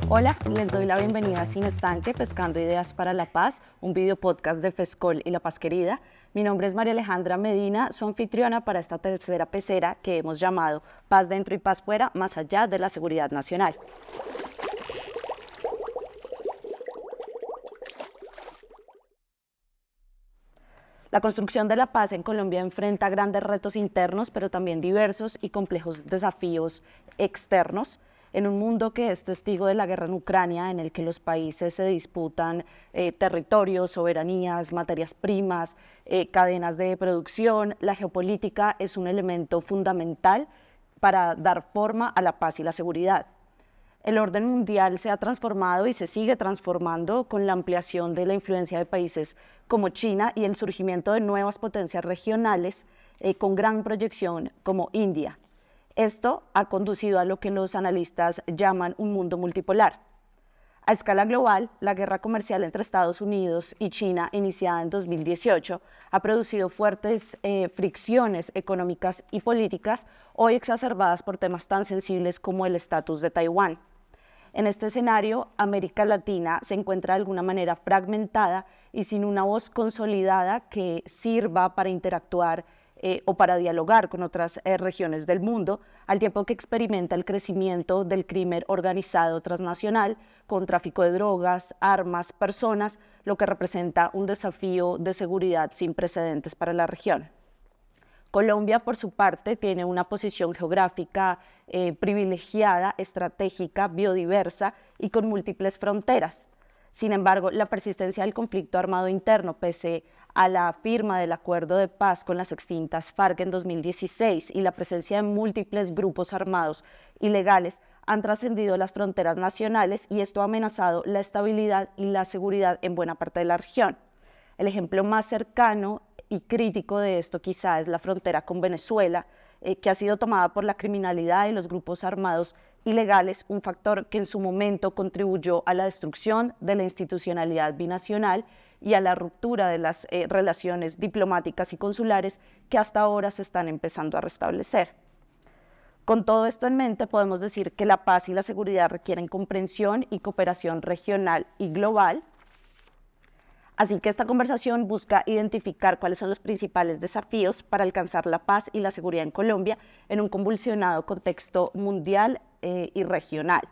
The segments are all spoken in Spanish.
Hola, les doy la bienvenida a Sin Estanque, Pescando Ideas para la Paz, un video podcast de FESCOL y La Paz Querida. Mi nombre es María Alejandra Medina, su anfitriona para esta tercera pecera que hemos llamado Paz Dentro y Paz Fuera, más allá de la seguridad nacional. La construcción de la paz en Colombia enfrenta grandes retos internos, pero también diversos y complejos desafíos externos. En un mundo que es testigo de la guerra en Ucrania, en el que los países se disputan territorios, soberanías, materias primas, cadenas de producción, la geopolítica es un elemento fundamental para dar forma a la paz y la seguridad. El orden mundial se ha transformado y se sigue transformando con la ampliación de la influencia de países como China y el surgimiento de nuevas potencias regionales con gran proyección como India. Esto ha conducido a lo que los analistas llaman un mundo multipolar. A escala global, la guerra comercial entre Estados Unidos y China, iniciada en 2018, ha producido fuertes fricciones económicas y políticas, hoy exacerbadas por temas tan sensibles como el estatus de Taiwán. En este escenario, América Latina se encuentra de alguna manera fragmentada y sin una voz consolidada que sirva para interactuar o para dialogar con otras regiones del mundo, al tiempo que experimenta el crecimiento del crimen organizado transnacional con tráfico de drogas, armas, personas, lo que representa un desafío de seguridad sin precedentes para la región. Colombia, por su parte, tiene una posición geográfica privilegiada, estratégica, biodiversa y con múltiples fronteras. Sin embargo, la persistencia del conflicto armado interno, pese a la firma del acuerdo de paz con las extintas FARC en 2016 y la presencia de múltiples grupos armados ilegales, han trascendido las fronteras nacionales y esto ha amenazado la estabilidad y la seguridad en buena parte de la región. El ejemplo más cercano y crítico de esto quizá es la frontera con Venezuela, que ha sido tomada por la criminalidad y los grupos armados ilegales, un factor que en su momento contribuyó a la destrucción de la institucionalidad binacional y a la ruptura de las relaciones diplomáticas y consulares que hasta ahora se están empezando a restablecer. Con todo esto en mente, podemos decir que la paz y la seguridad requieren comprensión y cooperación regional y global. Así que esta conversación busca identificar cuáles son los principales desafíos para alcanzar la paz y la seguridad en Colombia en un convulsionado contexto mundial y regional.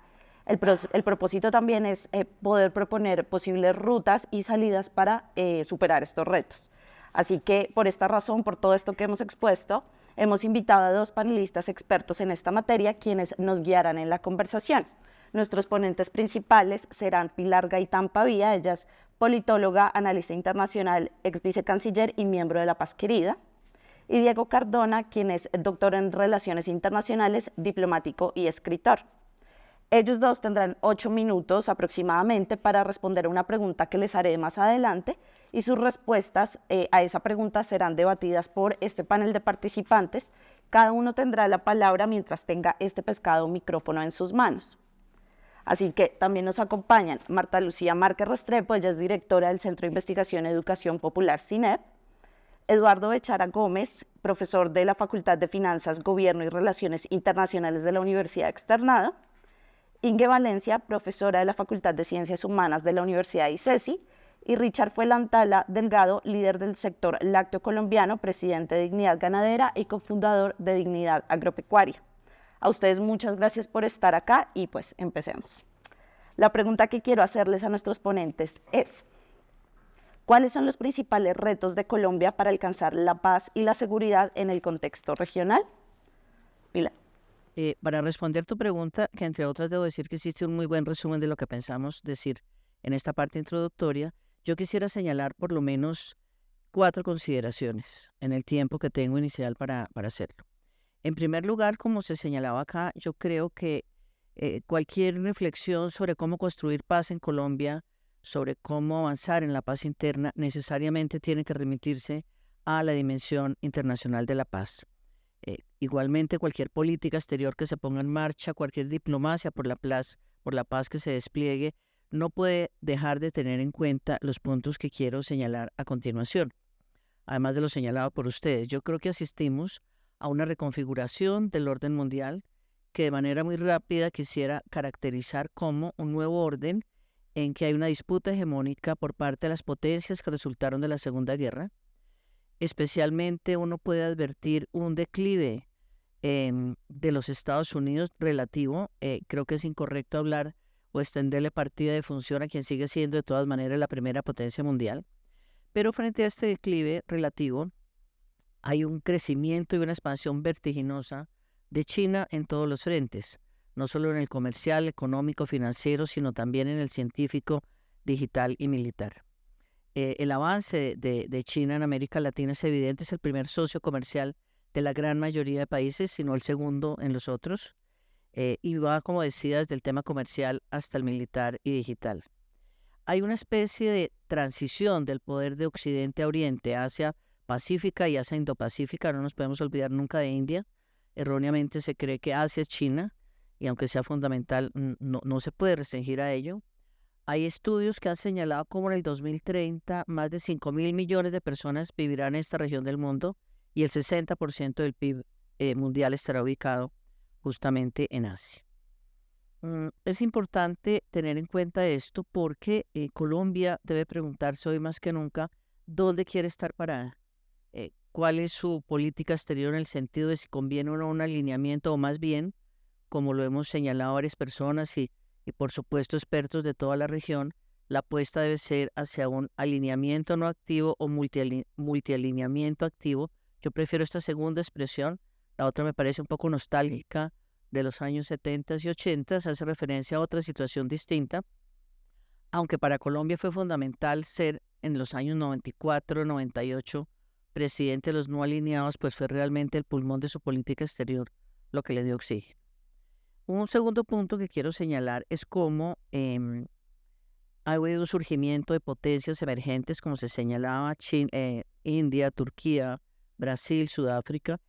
El propósito también es poder proponer posibles rutas y salidas para superar estos retos. Así que por esta razón, por todo esto que hemos expuesto, hemos invitado a dos panelistas expertos en esta materia quienes nos guiarán en la conversación. Nuestros ponentes principales serán Pilar Gaitán Pavía, ella es politóloga, analista internacional, ex vicecanciller y miembro de La Paz Querida, y Diego Cardona, quien es doctor en Relaciones Internacionales, diplomático y escritor. Ellos dos tendrán 8 minutos aproximadamente para responder a una pregunta que les haré más adelante y sus respuestas a esa pregunta serán debatidas por este panel de participantes. Cada uno tendrá la palabra mientras tenga este pescado micrófono en sus manos. Así que también nos acompañan Marta Lucía Márquez Restrepo, ella es directora del Centro de Investigación y Educación Popular CINEP, Eduardo Bechara Gómez, profesor de la Facultad de Finanzas, Gobierno y Relaciones Internacionales de la Universidad Externado, Inge Valencia, profesora de la Facultad de Ciencias Humanas de la Universidad ICESI, y Richard Fuelantala Delgado, líder del sector lácteo colombiano, presidente de Dignidad Ganadera y cofundador de Dignidad Agropecuaria. A ustedes muchas gracias por estar acá y pues empecemos. La pregunta que quiero hacerles a nuestros ponentes es, ¿cuáles son los principales retos de Colombia para alcanzar la paz y la seguridad en el contexto regional? Pilar. Para responder tu pregunta, que entre otras debo decir que hiciste un muy buen resumen de lo que pensamos decir en esta parte introductoria, yo quisiera señalar por lo menos 4 consideraciones en el tiempo que tengo inicial para hacerlo. En primer lugar, como se señalaba acá, yo creo que cualquier reflexión sobre cómo construir paz en Colombia, sobre cómo avanzar en la paz interna, necesariamente tiene que remitirse a la dimensión internacional de la paz. Igualmente, cualquier política exterior que se ponga en marcha, cualquier diplomacia por la paz que se despliegue, no puede dejar de tener en cuenta los puntos que quiero señalar a continuación. Además de lo señalado por ustedes, yo creo que asistimos a una reconfiguración del orden mundial que de manera muy rápida quisiera caracterizar como un nuevo orden en que hay una disputa hegemónica por parte de las potencias que resultaron de la Segunda Guerra. Especialmente uno puede advertir un declive de los Estados Unidos relativo. Creo que es incorrecto hablar o extenderle partida de función a quien sigue siendo de todas maneras la primera potencia mundial. Pero frente a este declive relativo, hay un crecimiento y una expansión vertiginosa de China en todos los frentes, no solo en el comercial, económico, financiero, sino también en el científico, digital y militar. El avance de China en América Latina es evidente, es el primer socio comercial de la gran mayoría de países, sino el segundo en los otros, y va, como decía, desde el tema comercial hasta el militar y digital. Hay una especie de transición del poder de Occidente a Oriente, Asia Pacífica y Asia Indo-Pacífica. No nos podemos olvidar nunca de India. Erróneamente se cree que Asia es China, y aunque sea fundamental, no se puede restringir a ello. Hay estudios que han señalado cómo en el 2030 más de 5.000 millones de personas vivirán en esta región del mundo y el 60% del PIB mundial estará ubicado justamente en Asia. Es importante tener en cuenta esto porque Colombia debe preguntarse hoy más que nunca dónde quiere estar parada, cuál es su política exterior en el sentido de si conviene o no un alineamiento, o más bien, como lo hemos señalado varias personas y por supuesto expertos de toda la región, la apuesta debe ser hacia un alineamiento no activo o multialineamiento activo. Yo prefiero esta segunda expresión, la otra me parece un poco nostálgica de los años 70 y 80, hace referencia a otra situación distinta, aunque para Colombia fue fundamental ser en los años 94, 98 presidente de los no alineados, pues fue realmente el pulmón de su política exterior lo que le dio oxígeno. Un segundo punto que quiero señalar es cómo ha habido un surgimiento de potencias emergentes, como se señalaba, India, Turquía, Brasil, Sudáfrica,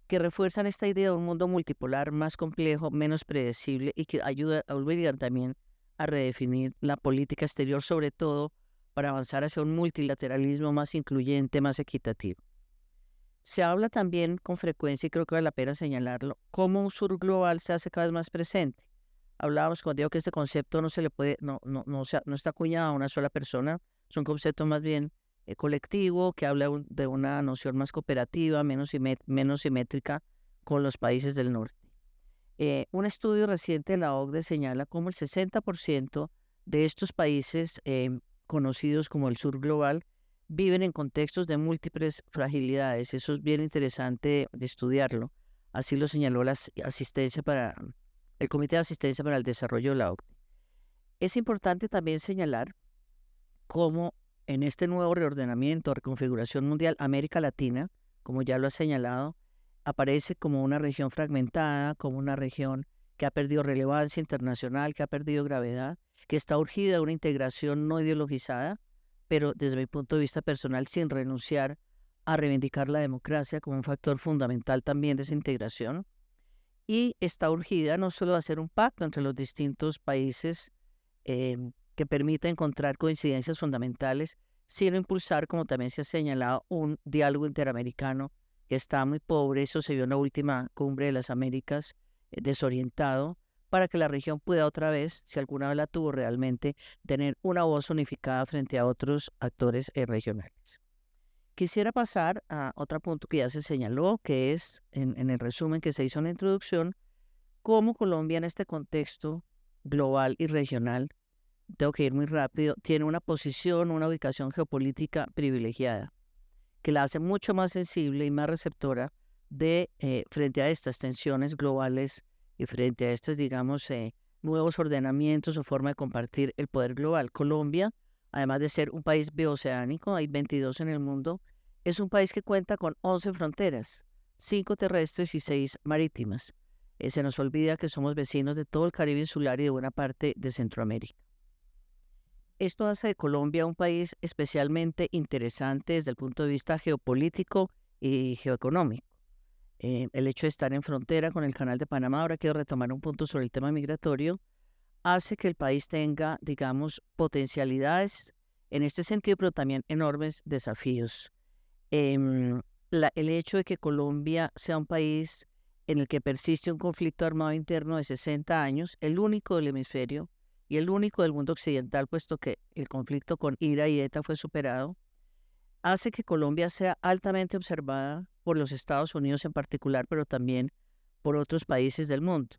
que refuerzan esta idea de un mundo multipolar más complejo, menos predecible y que obligan también a redefinir la política exterior, sobre todo para avanzar hacia un multilateralismo más incluyente, más equitativo. Se habla también con frecuencia, y creo que vale la pena señalarlo, cómo un sur global se hace cada vez más presente. Hablábamos cuando digo que este concepto no está acuñado a una sola persona, es un concepto más bien colectivo que habla de una noción más cooperativa, menos simétrica con los países del norte. Un estudio reciente de la OCDE señala cómo el 60% de estos países conocidos como el sur global viven en contextos de múltiples fragilidades. Eso es bien interesante de estudiarlo. Así lo señaló el Comité de Asistencia para el Desarrollo de la OCDE. Es importante también señalar cómo en este nuevo reordenamiento, reconfiguración mundial, América Latina, como ya lo ha señalado, aparece como una región fragmentada, como una región que ha perdido relevancia internacional, que ha perdido gravedad, que está urgida a una integración no ideologizada, pero desde mi punto de vista personal, sin renunciar a reivindicar la democracia como un factor fundamental también de esa integración. Y está urgida no solo a hacer un pacto entre los distintos países que permita encontrar coincidencias fundamentales, sino impulsar, como también se ha señalado, un diálogo interamericano que está muy pobre. Eso se vio en la última cumbre de las Américas, desorientado, para que la región pueda otra vez, si alguna vez la tuvo realmente, tener una voz unificada frente a otros actores regionales. Quisiera pasar a otro punto que ya se señaló, que es, en el resumen que se hizo en la introducción, cómo Colombia en este contexto global y regional, tengo que ir muy rápido, tiene una posición, una ubicación geopolítica privilegiada, que la hace mucho más sensible y más receptora frente a estas tensiones globales y frente a estos, digamos, nuevos ordenamientos o forma de compartir el poder global. Colombia, además de ser un país bioceánico, hay 22 en el mundo, es un país que cuenta con 11 fronteras, 5 terrestres y 6 marítimas. Se nos olvida que somos vecinos de todo el Caribe insular y de buena parte de Centroamérica. Esto hace de Colombia un país especialmente interesante desde el punto de vista geopolítico y geoeconómico. El hecho de estar en frontera con el Canal de Panamá, ahora quiero retomar un punto sobre el tema migratorio, hace que el país tenga, digamos, potencialidades en este sentido, pero también enormes desafíos. El hecho de que Colombia sea un país en el que persiste un conflicto armado interno de 60 años, el único del hemisferio y el único del mundo occidental, puesto que el conflicto con IRA y ETA fue superado, hace que Colombia sea altamente observada por los Estados Unidos en particular, pero también por otros países del mundo.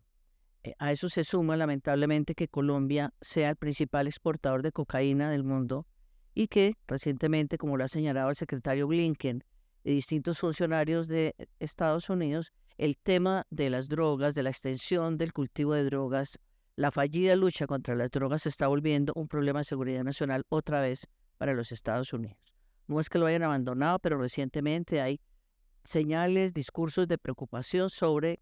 A eso se suma, lamentablemente, que Colombia sea el principal exportador de cocaína del mundo y que recientemente, como lo ha señalado el secretario Blinken y distintos funcionarios de Estados Unidos, el tema de las drogas, de la extensión del cultivo de drogas, la fallida lucha contra las drogas se está volviendo un problema de seguridad nacional otra vez para los Estados Unidos. No es que lo hayan abandonado, pero recientemente hay señales, discursos de preocupación sobre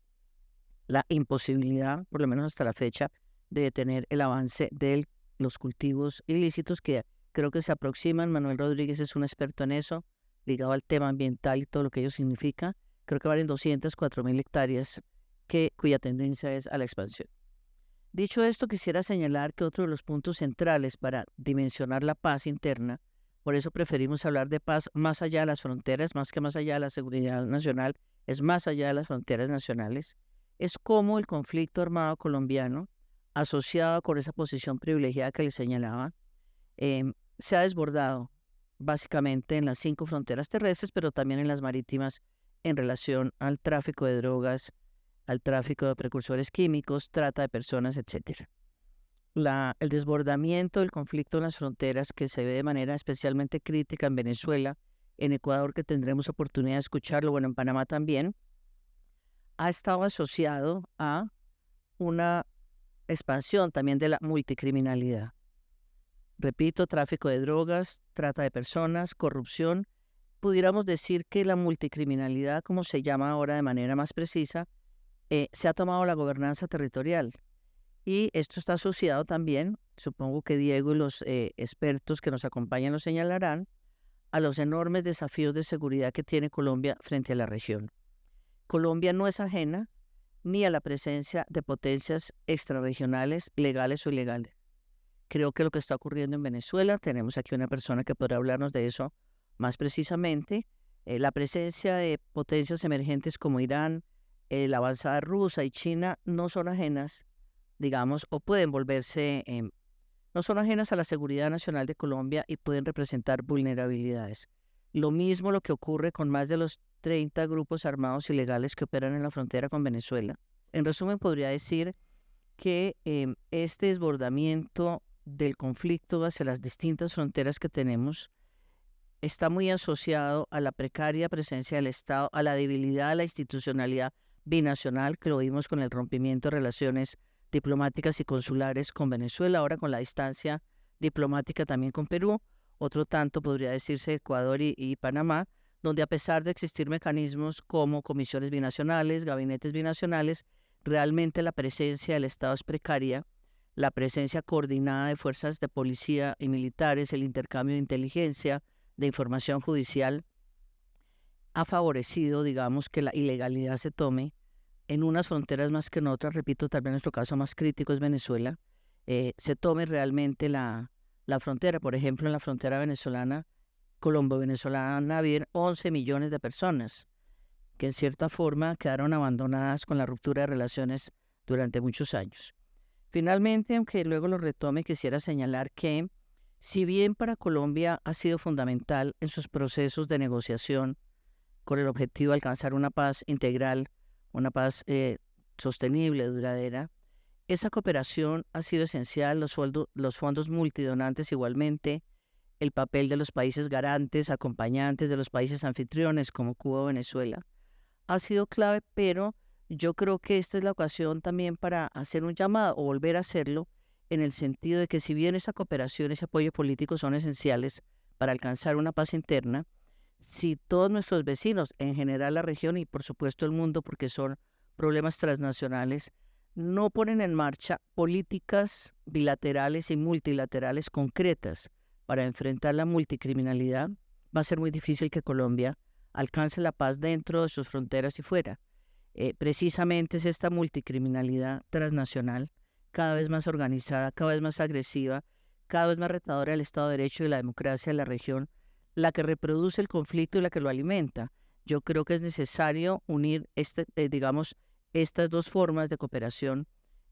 la imposibilidad, por lo menos hasta la fecha, de detener el avance de los cultivos ilícitos que creo que se aproximan. Manuel Rodríguez es un experto en eso, ligado al tema ambiental y todo lo que ello significa. Creo que valen 204.000 hectáreas, cuya tendencia es a la expansión. Dicho esto, quisiera señalar que otro de los puntos centrales para dimensionar la paz interna, por eso preferimos hablar de paz más allá de las fronteras, más que más allá de la seguridad nacional, es más allá de las fronteras nacionales, es cómo el conflicto armado colombiano, asociado con esa posición privilegiada que les señalaba, se ha desbordado básicamente en las 5 fronteras terrestres, pero también en las marítimas en relación al tráfico de drogas, al tráfico de precursores químicos, trata de personas, etc. El desbordamiento del conflicto en las fronteras, que se ve de manera especialmente crítica en Venezuela, en Ecuador, que tendremos oportunidad de escucharlo, bueno, en Panamá también, ha estado asociado a una expansión también de la multicriminalidad. Repito, tráfico de drogas, trata de personas, corrupción. Pudiéramos decir que la multicriminalidad, como se llama ahora de manera más precisa, se ha tomado la gobernanza territorial. Y esto está asociado también, supongo que Diego y los expertos que nos acompañan lo señalarán, a los enormes desafíos de seguridad que tiene Colombia frente a la región. Colombia no es ajena ni a la presencia de potencias extrarregionales, legales o ilegales. Creo que lo que está ocurriendo en Venezuela, tenemos aquí una persona que podrá hablarnos de eso más precisamente, la presencia de potencias emergentes como Irán, la avanzada rusa y China no son ajenas, digamos, o pueden volverse, no son ajenas a la seguridad nacional de Colombia y pueden representar vulnerabilidades. Lo mismo lo que ocurre con más de los 30 grupos armados ilegales que operan en la frontera con Venezuela. En resumen, podría decir que este desbordamiento del conflicto hacia las distintas fronteras que tenemos está muy asociado a la precaria presencia del Estado, a la debilidad de la institucionalidad binacional, que lo vimos con el rompimiento de relaciones diplomáticas y consulares con Venezuela, ahora con la distancia diplomática también con Perú, otro tanto podría decirse Ecuador y Panamá, donde a pesar de existir mecanismos como comisiones binacionales, gabinetes binacionales, realmente la presencia del Estado es precaria, la presencia coordinada de fuerzas de policía y militares, el intercambio de inteligencia, de información judicial, ha favorecido, digamos, que la ilegalidad se tome en unas fronteras más que en otras. Repito, tal vez nuestro caso más crítico es Venezuela, se tome realmente la frontera. Por ejemplo, en la frontera venezolana, colombo-venezolana, había 11 millones de personas que en cierta forma quedaron abandonadas con la ruptura de relaciones durante muchos años. Finalmente, aunque luego lo retome, quisiera señalar que si bien para Colombia ha sido fundamental en sus procesos de negociación con el objetivo de alcanzar una paz integral, una paz sostenible, duradera, esa cooperación ha sido esencial, los fondos multidonantes igualmente, el papel de los países garantes, acompañantes de los países anfitriones como Cuba o Venezuela, ha sido clave, pero yo creo que esta es la ocasión también para hacer un llamado o volver a hacerlo, en el sentido de que si bien esa cooperación, ese apoyo político son esenciales para alcanzar una paz interna, si todos nuestros vecinos, en general la región y por supuesto el mundo, porque son problemas transnacionales, no ponen en marcha políticas bilaterales y multilaterales concretas para enfrentar la multicriminalidad, va a ser muy difícil que Colombia alcance la paz dentro de sus fronteras y fuera. Precisamente es esta multicriminalidad transnacional, cada vez más organizada, cada vez más agresiva, cada vez más retadora del Estado de Derecho y la democracia de la región, la que reproduce el conflicto y la que lo alimenta. Yo creo que es necesario unir estas dos formas de cooperación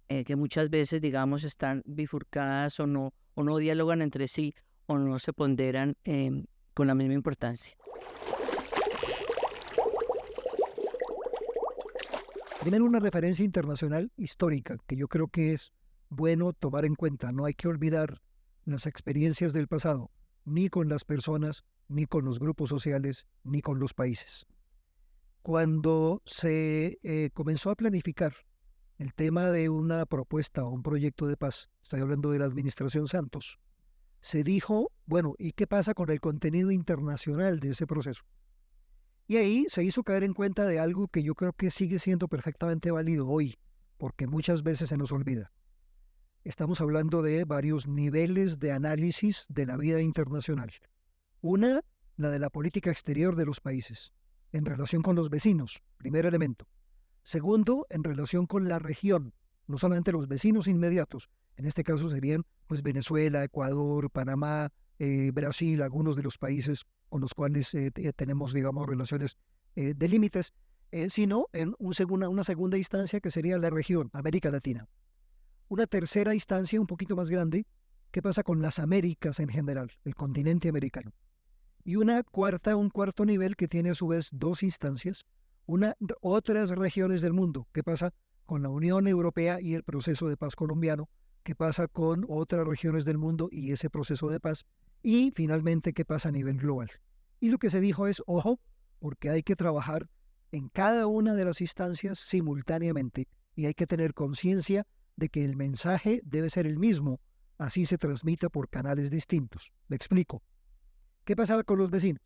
que muchas veces, digamos, están bifurcadas o no dialogan entre sí o no se ponderan con la misma importancia. Primero, una referencia internacional histórica que yo creo que es bueno tomar en cuenta. No hay que olvidar las experiencias del pasado, ni con las personas, ni con los grupos sociales, ni con los países. Cuando se comenzó a planificar el tema de una propuesta o un proyecto de paz, estoy hablando de la administración Santos, se dijo, bueno, ¿y qué pasa con el contenido internacional de ese proceso? Y ahí se hizo caer en cuenta de algo que yo creo que sigue siendo perfectamente válido hoy, porque muchas veces se nos olvida. Estamos hablando de varios niveles de análisis de la vida internacional. Una, la de la política exterior de los países, en relación con los vecinos, primer elemento. Segundo, en relación con la región, no solamente los vecinos inmediatos, en este caso serían pues Venezuela, Ecuador, Panamá, Brasil, algunos de los países con los cuales tenemos, digamos, relaciones de límites, sino en una segunda instancia que sería la región, América Latina. Una tercera instancia un poquito más grande, ¿qué pasa con las Américas en general, el continente americano? Y un cuarto nivel que tiene a su vez dos instancias, otras regiones del mundo, ¿qué pasa con la Unión Europea y el proceso de paz colombiano? ¿Qué pasa con otras regiones del mundo y ese proceso de paz? Y finalmente, ¿qué pasa a nivel global? Y lo que se dijo es, ojo, porque hay que trabajar en cada una de las instancias simultáneamente y hay que tener conciencia de que el mensaje debe ser el mismo, así se transmita por canales distintos. Me explico. ¿Qué pasaba con los vecinos?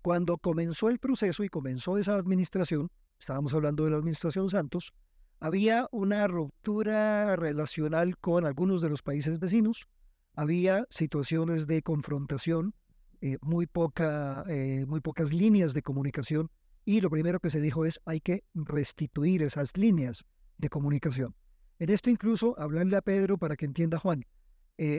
Cuando comenzó el proceso y comenzó esa administración, estábamos hablando de la administración Santos, había una ruptura relacional con algunos de los países vecinos, había situaciones de confrontación, muy pocas líneas de comunicación, y lo primero que se dijo es hay que restituir esas líneas de comunicación. En esto incluso hablarle a Pedro para que entienda Juan,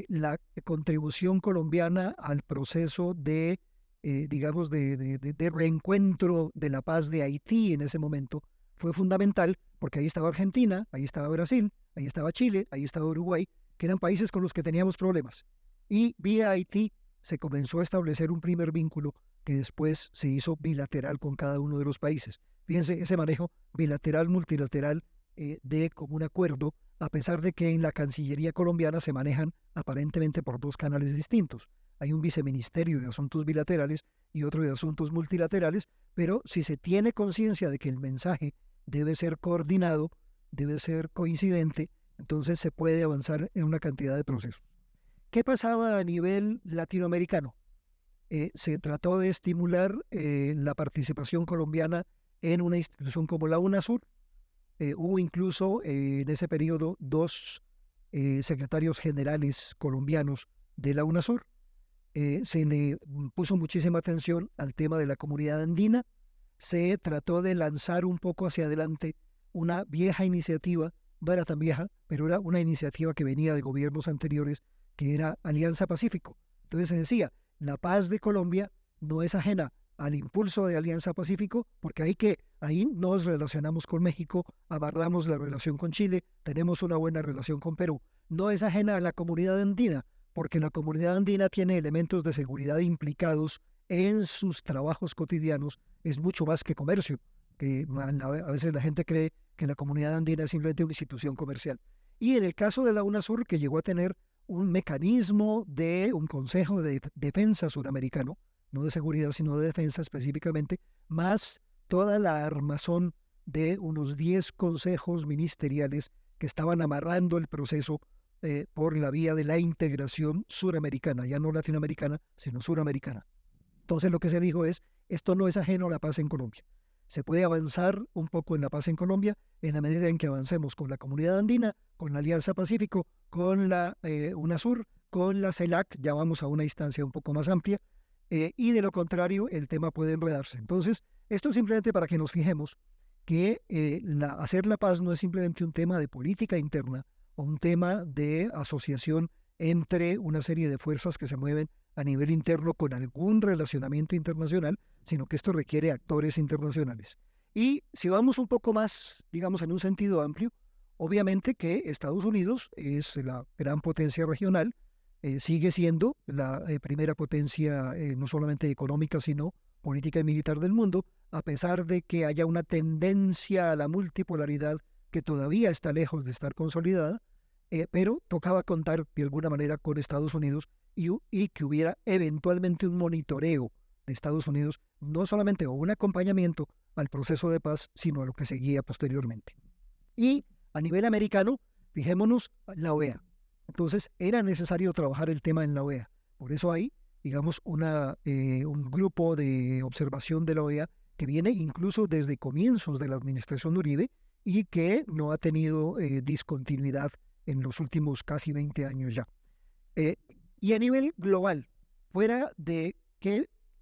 la contribución colombiana al proceso de, digamos, de reencuentro de la paz de Haití en ese momento fue fundamental porque ahí estaba Argentina, ahí estaba Brasil, ahí estaba Chile, ahí estaba Uruguay, que eran países con los que teníamos problemas. Y vía Haití se comenzó a establecer un primer vínculo que después se hizo bilateral con cada uno de los países. Fíjense, ese manejo bilateral, multilateral de común acuerdo, a pesar de que en la Cancillería colombiana se manejan aparentemente por dos canales distintos. Hay un viceministerio de asuntos bilaterales y otro de asuntos multilaterales, pero si se tiene conciencia de que el mensaje debe ser coordinado, debe ser coincidente, entonces se puede avanzar en una cantidad de procesos. ¿Qué pasaba a nivel latinoamericano? Se trató de estimular la participación colombiana en una institución como la UNASUR. Hubo incluso en ese periodo dos secretarios generales colombianos de la UNASUR. Se le puso muchísima atención al tema de la comunidad andina. Se trató de lanzar un poco hacia adelante una vieja iniciativa, no era tan vieja, pero era una iniciativa que venía de gobiernos anteriores, que era Alianza Pacífico. Entonces se decía, la paz de Colombia no es ajena al impulso de Alianza Pacífico, porque ahí nos relacionamos con México, amarramos la relación con Chile, tenemos una buena relación con Perú. No es ajena a la comunidad andina, porque la comunidad andina tiene elementos de seguridad implicados en sus trabajos cotidianos, es mucho más que comercio, que a veces la gente cree que la comunidad andina es simplemente una institución comercial. Y en el caso de la UNASUR, que llegó a tener un mecanismo de un Consejo de Defensa Suramericano, no de seguridad, sino de defensa específicamente, más toda la armazón de unos 10 consejos ministeriales que estaban amarrando el proceso por la vía de la integración suramericana, ya no latinoamericana, sino suramericana. Entonces lo que se dijo es, esto no es ajeno a la paz en Colombia. Se puede avanzar un poco en la paz en Colombia en la medida en que avancemos con la Comunidad Andina, con la Alianza Pacífico, con la UNASUR, con la CELAC, ya vamos a una instancia un poco más amplia, y de lo contrario el tema puede enredarse. Entonces, esto simplemente para que nos fijemos que hacer la paz no es simplemente un tema de política interna o un tema de asociación entre una serie de fuerzas que se mueven a nivel interno con algún relacionamiento internacional, sino que esto requiere actores internacionales. Y si vamos un poco más, digamos, en un sentido amplio, obviamente que Estados Unidos es la gran potencia regional, sigue siendo la primera potencia no solamente económica, sino política y militar del mundo, a pesar de que haya una tendencia a la multipolaridad que todavía está lejos de estar consolidada, pero tocaba contar de alguna manera con Estados Unidos y que hubiera eventualmente un monitoreo de Estados Unidos, no solamente o un acompañamiento al proceso de paz, sino a lo que seguía posteriormente. Y a nivel americano, fijémonos la OEA. Entonces, era necesario trabajar el tema en la OEA. Por eso hay, digamos, un grupo de observación de la OEA que viene incluso desde comienzos de la administración Uribe y que no ha tenido discontinuidad en los últimos casi 20 años ya. Y a nivel global, fuera de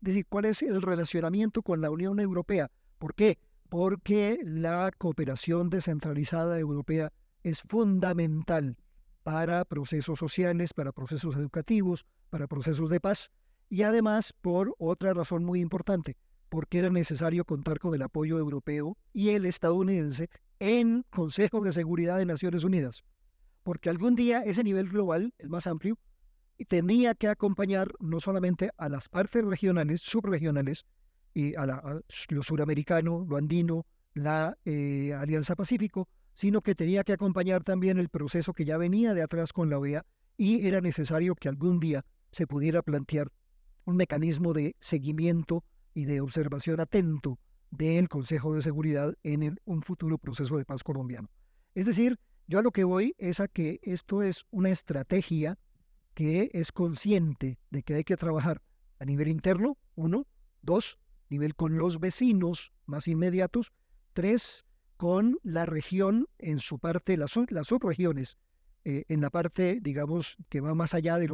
decir, ¿cuál es el relacionamiento con la Unión Europea? ¿Por qué? Porque la cooperación descentralizada europea es fundamental para procesos sociales, para procesos educativos, para procesos de paz, y además por otra razón muy importante, porque era necesario contar con el apoyo europeo y el estadounidense en Consejo de Seguridad de Naciones Unidas, porque algún día ese nivel global, el más amplio, tenía que acompañar no solamente a las partes regionales, subregionales, y a lo suramericano, lo andino, la Alianza Pacífico, sino que tenía que acompañar también el proceso que ya venía de atrás con la OEA y era necesario que algún día se pudiera plantear un mecanismo de seguimiento y de observación atento del Consejo de Seguridad en un futuro proceso de paz colombiano. Es decir, yo a lo que voy es a que esto es una estrategia que es consciente de que hay que trabajar a nivel interno, 1, 2, nivel con los vecinos más inmediatos, 3, con la región en su parte, las subregiones, en la parte, digamos, que va más allá de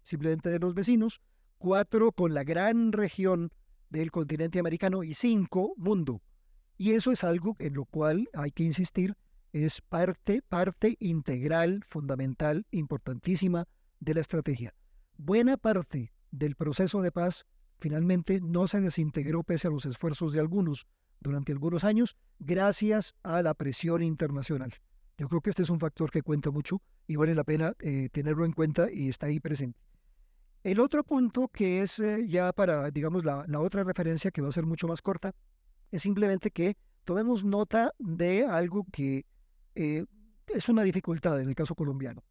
simplemente de los vecinos, 4, con la gran región del continente americano y 5, mundo. Y eso es algo en lo cual hay que insistir, es parte integral, fundamental, importantísima de la estrategia. Buena parte del proceso de paz finalmente no se desintegró pese a los esfuerzos de algunos durante algunos años, gracias a la presión internacional. Yo creo que este es un factor que cuenta mucho y vale la pena tenerlo en cuenta y está ahí presente. El otro punto que es ya para, digamos, la otra referencia que va a ser mucho más corta, es simplemente que tomemos nota de algo que es una dificultad en el caso colombiano.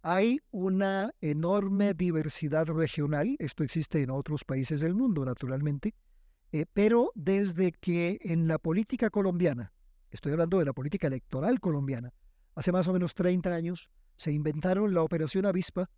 Hay una enorme diversidad regional, esto existe en otros países del mundo, naturalmente, pero desde que en la política colombiana, estoy hablando de la política electoral colombiana, hace más o menos 30 años, se inventaron la Operación Avispa,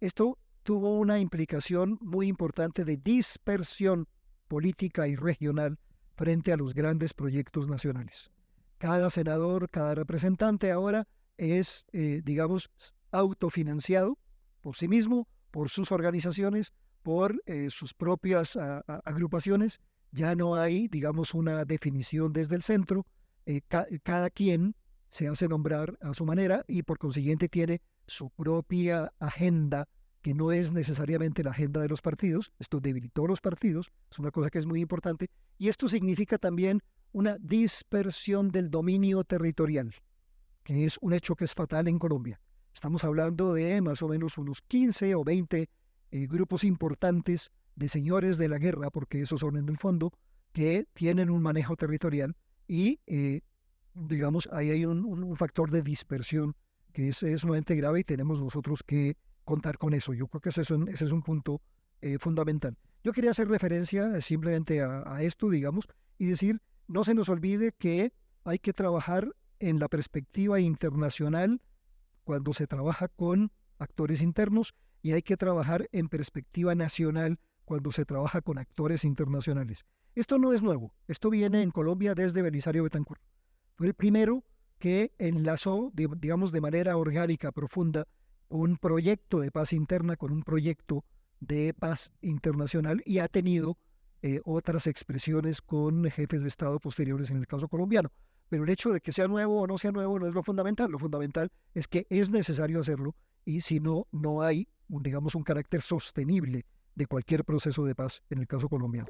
esto tuvo una implicación muy importante de dispersión política y regional frente a los grandes proyectos nacionales. Cada senador, cada representante ahora es, digamos, autofinanciado por sí mismo, por sus organizaciones, por sus propias agrupaciones. Ya no hay, digamos, una definición desde el centro. Cada quien se hace nombrar a su manera y por consiguiente tiene su propia agenda, que no es necesariamente la agenda de los partidos. Esto debilitó los partidos, es una cosa que es muy importante. Y esto significa también una dispersión del dominio territorial, que es un hecho que es fatal en Colombia. Estamos hablando de más o menos unos 15 o 20 grupos importantes de señores de la guerra, porque esos son en el fondo, que tienen un manejo territorial y, digamos, ahí hay un factor de dispersión que es sumamente grave y tenemos nosotros que contar con eso. Yo creo que ese es un punto fundamental. Yo quería hacer referencia simplemente a esto, digamos, y decir, no se nos olvide que hay que trabajar en la perspectiva internacional cuando se trabaja con actores internos y hay que trabajar en perspectiva nacional cuando se trabaja con actores internacionales. Esto no es nuevo, esto viene en Colombia desde Belisario Betancur. Fue el primero que enlazó, digamos, de manera orgánica, profunda, un proyecto de paz interna con un proyecto de paz internacional y ha tenido otras expresiones con jefes de Estado posteriores en el caso colombiano. Pero el hecho de que sea nuevo o no sea nuevo no es lo fundamental. Lo fundamental es que es necesario hacerlo y si no, no hay, digamos, un carácter sostenible de cualquier proceso de paz en el caso colombiano.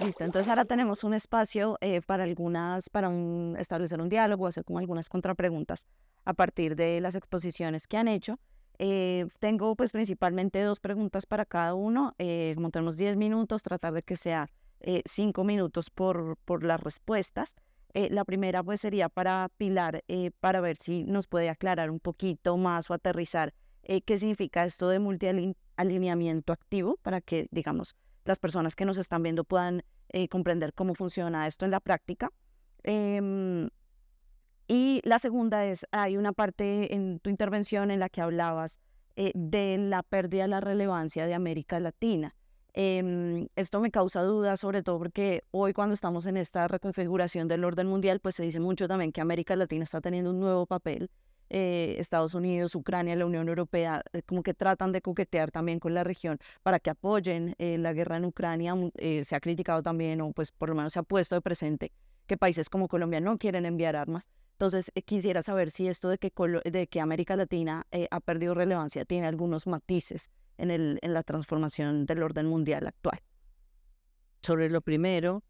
Listo, entonces ahora tenemos un espacio para establecer un diálogo, hacer como algunas contrapreguntas a partir de las exposiciones que han hecho. Tengo pues principalmente 2 preguntas para cada uno, como tenemos 10 minutos, tratar de que sea 5 minutos por las respuestas. La primera pues sería para Pilar, para ver si nos puede aclarar un poquito más o aterrizar qué significa esto de multialineamiento activo, para que, digamos, las personas que nos están viendo puedan comprender cómo funciona esto en la práctica. Em, y la segunda es, hay una parte en tu intervención en la que hablabas de la pérdida de la relevancia de América Latina. Esto me causa dudas, sobre todo porque hoy cuando estamos en esta reconfiguración del orden mundial, pues se dice mucho también que América Latina está teniendo un nuevo papel. Estados Unidos, Ucrania, la Unión Europea, como que tratan de coquetear también con la región para que apoyen la guerra en Ucrania. Se ha criticado también, o pues por lo menos se ha puesto de presente, que países como Colombia no quieren enviar armas. Entonces, quisiera saber si esto de que América Latina ha perdido relevancia tiene algunos matices en la transformación del orden mundial actual. Sobre lo primero,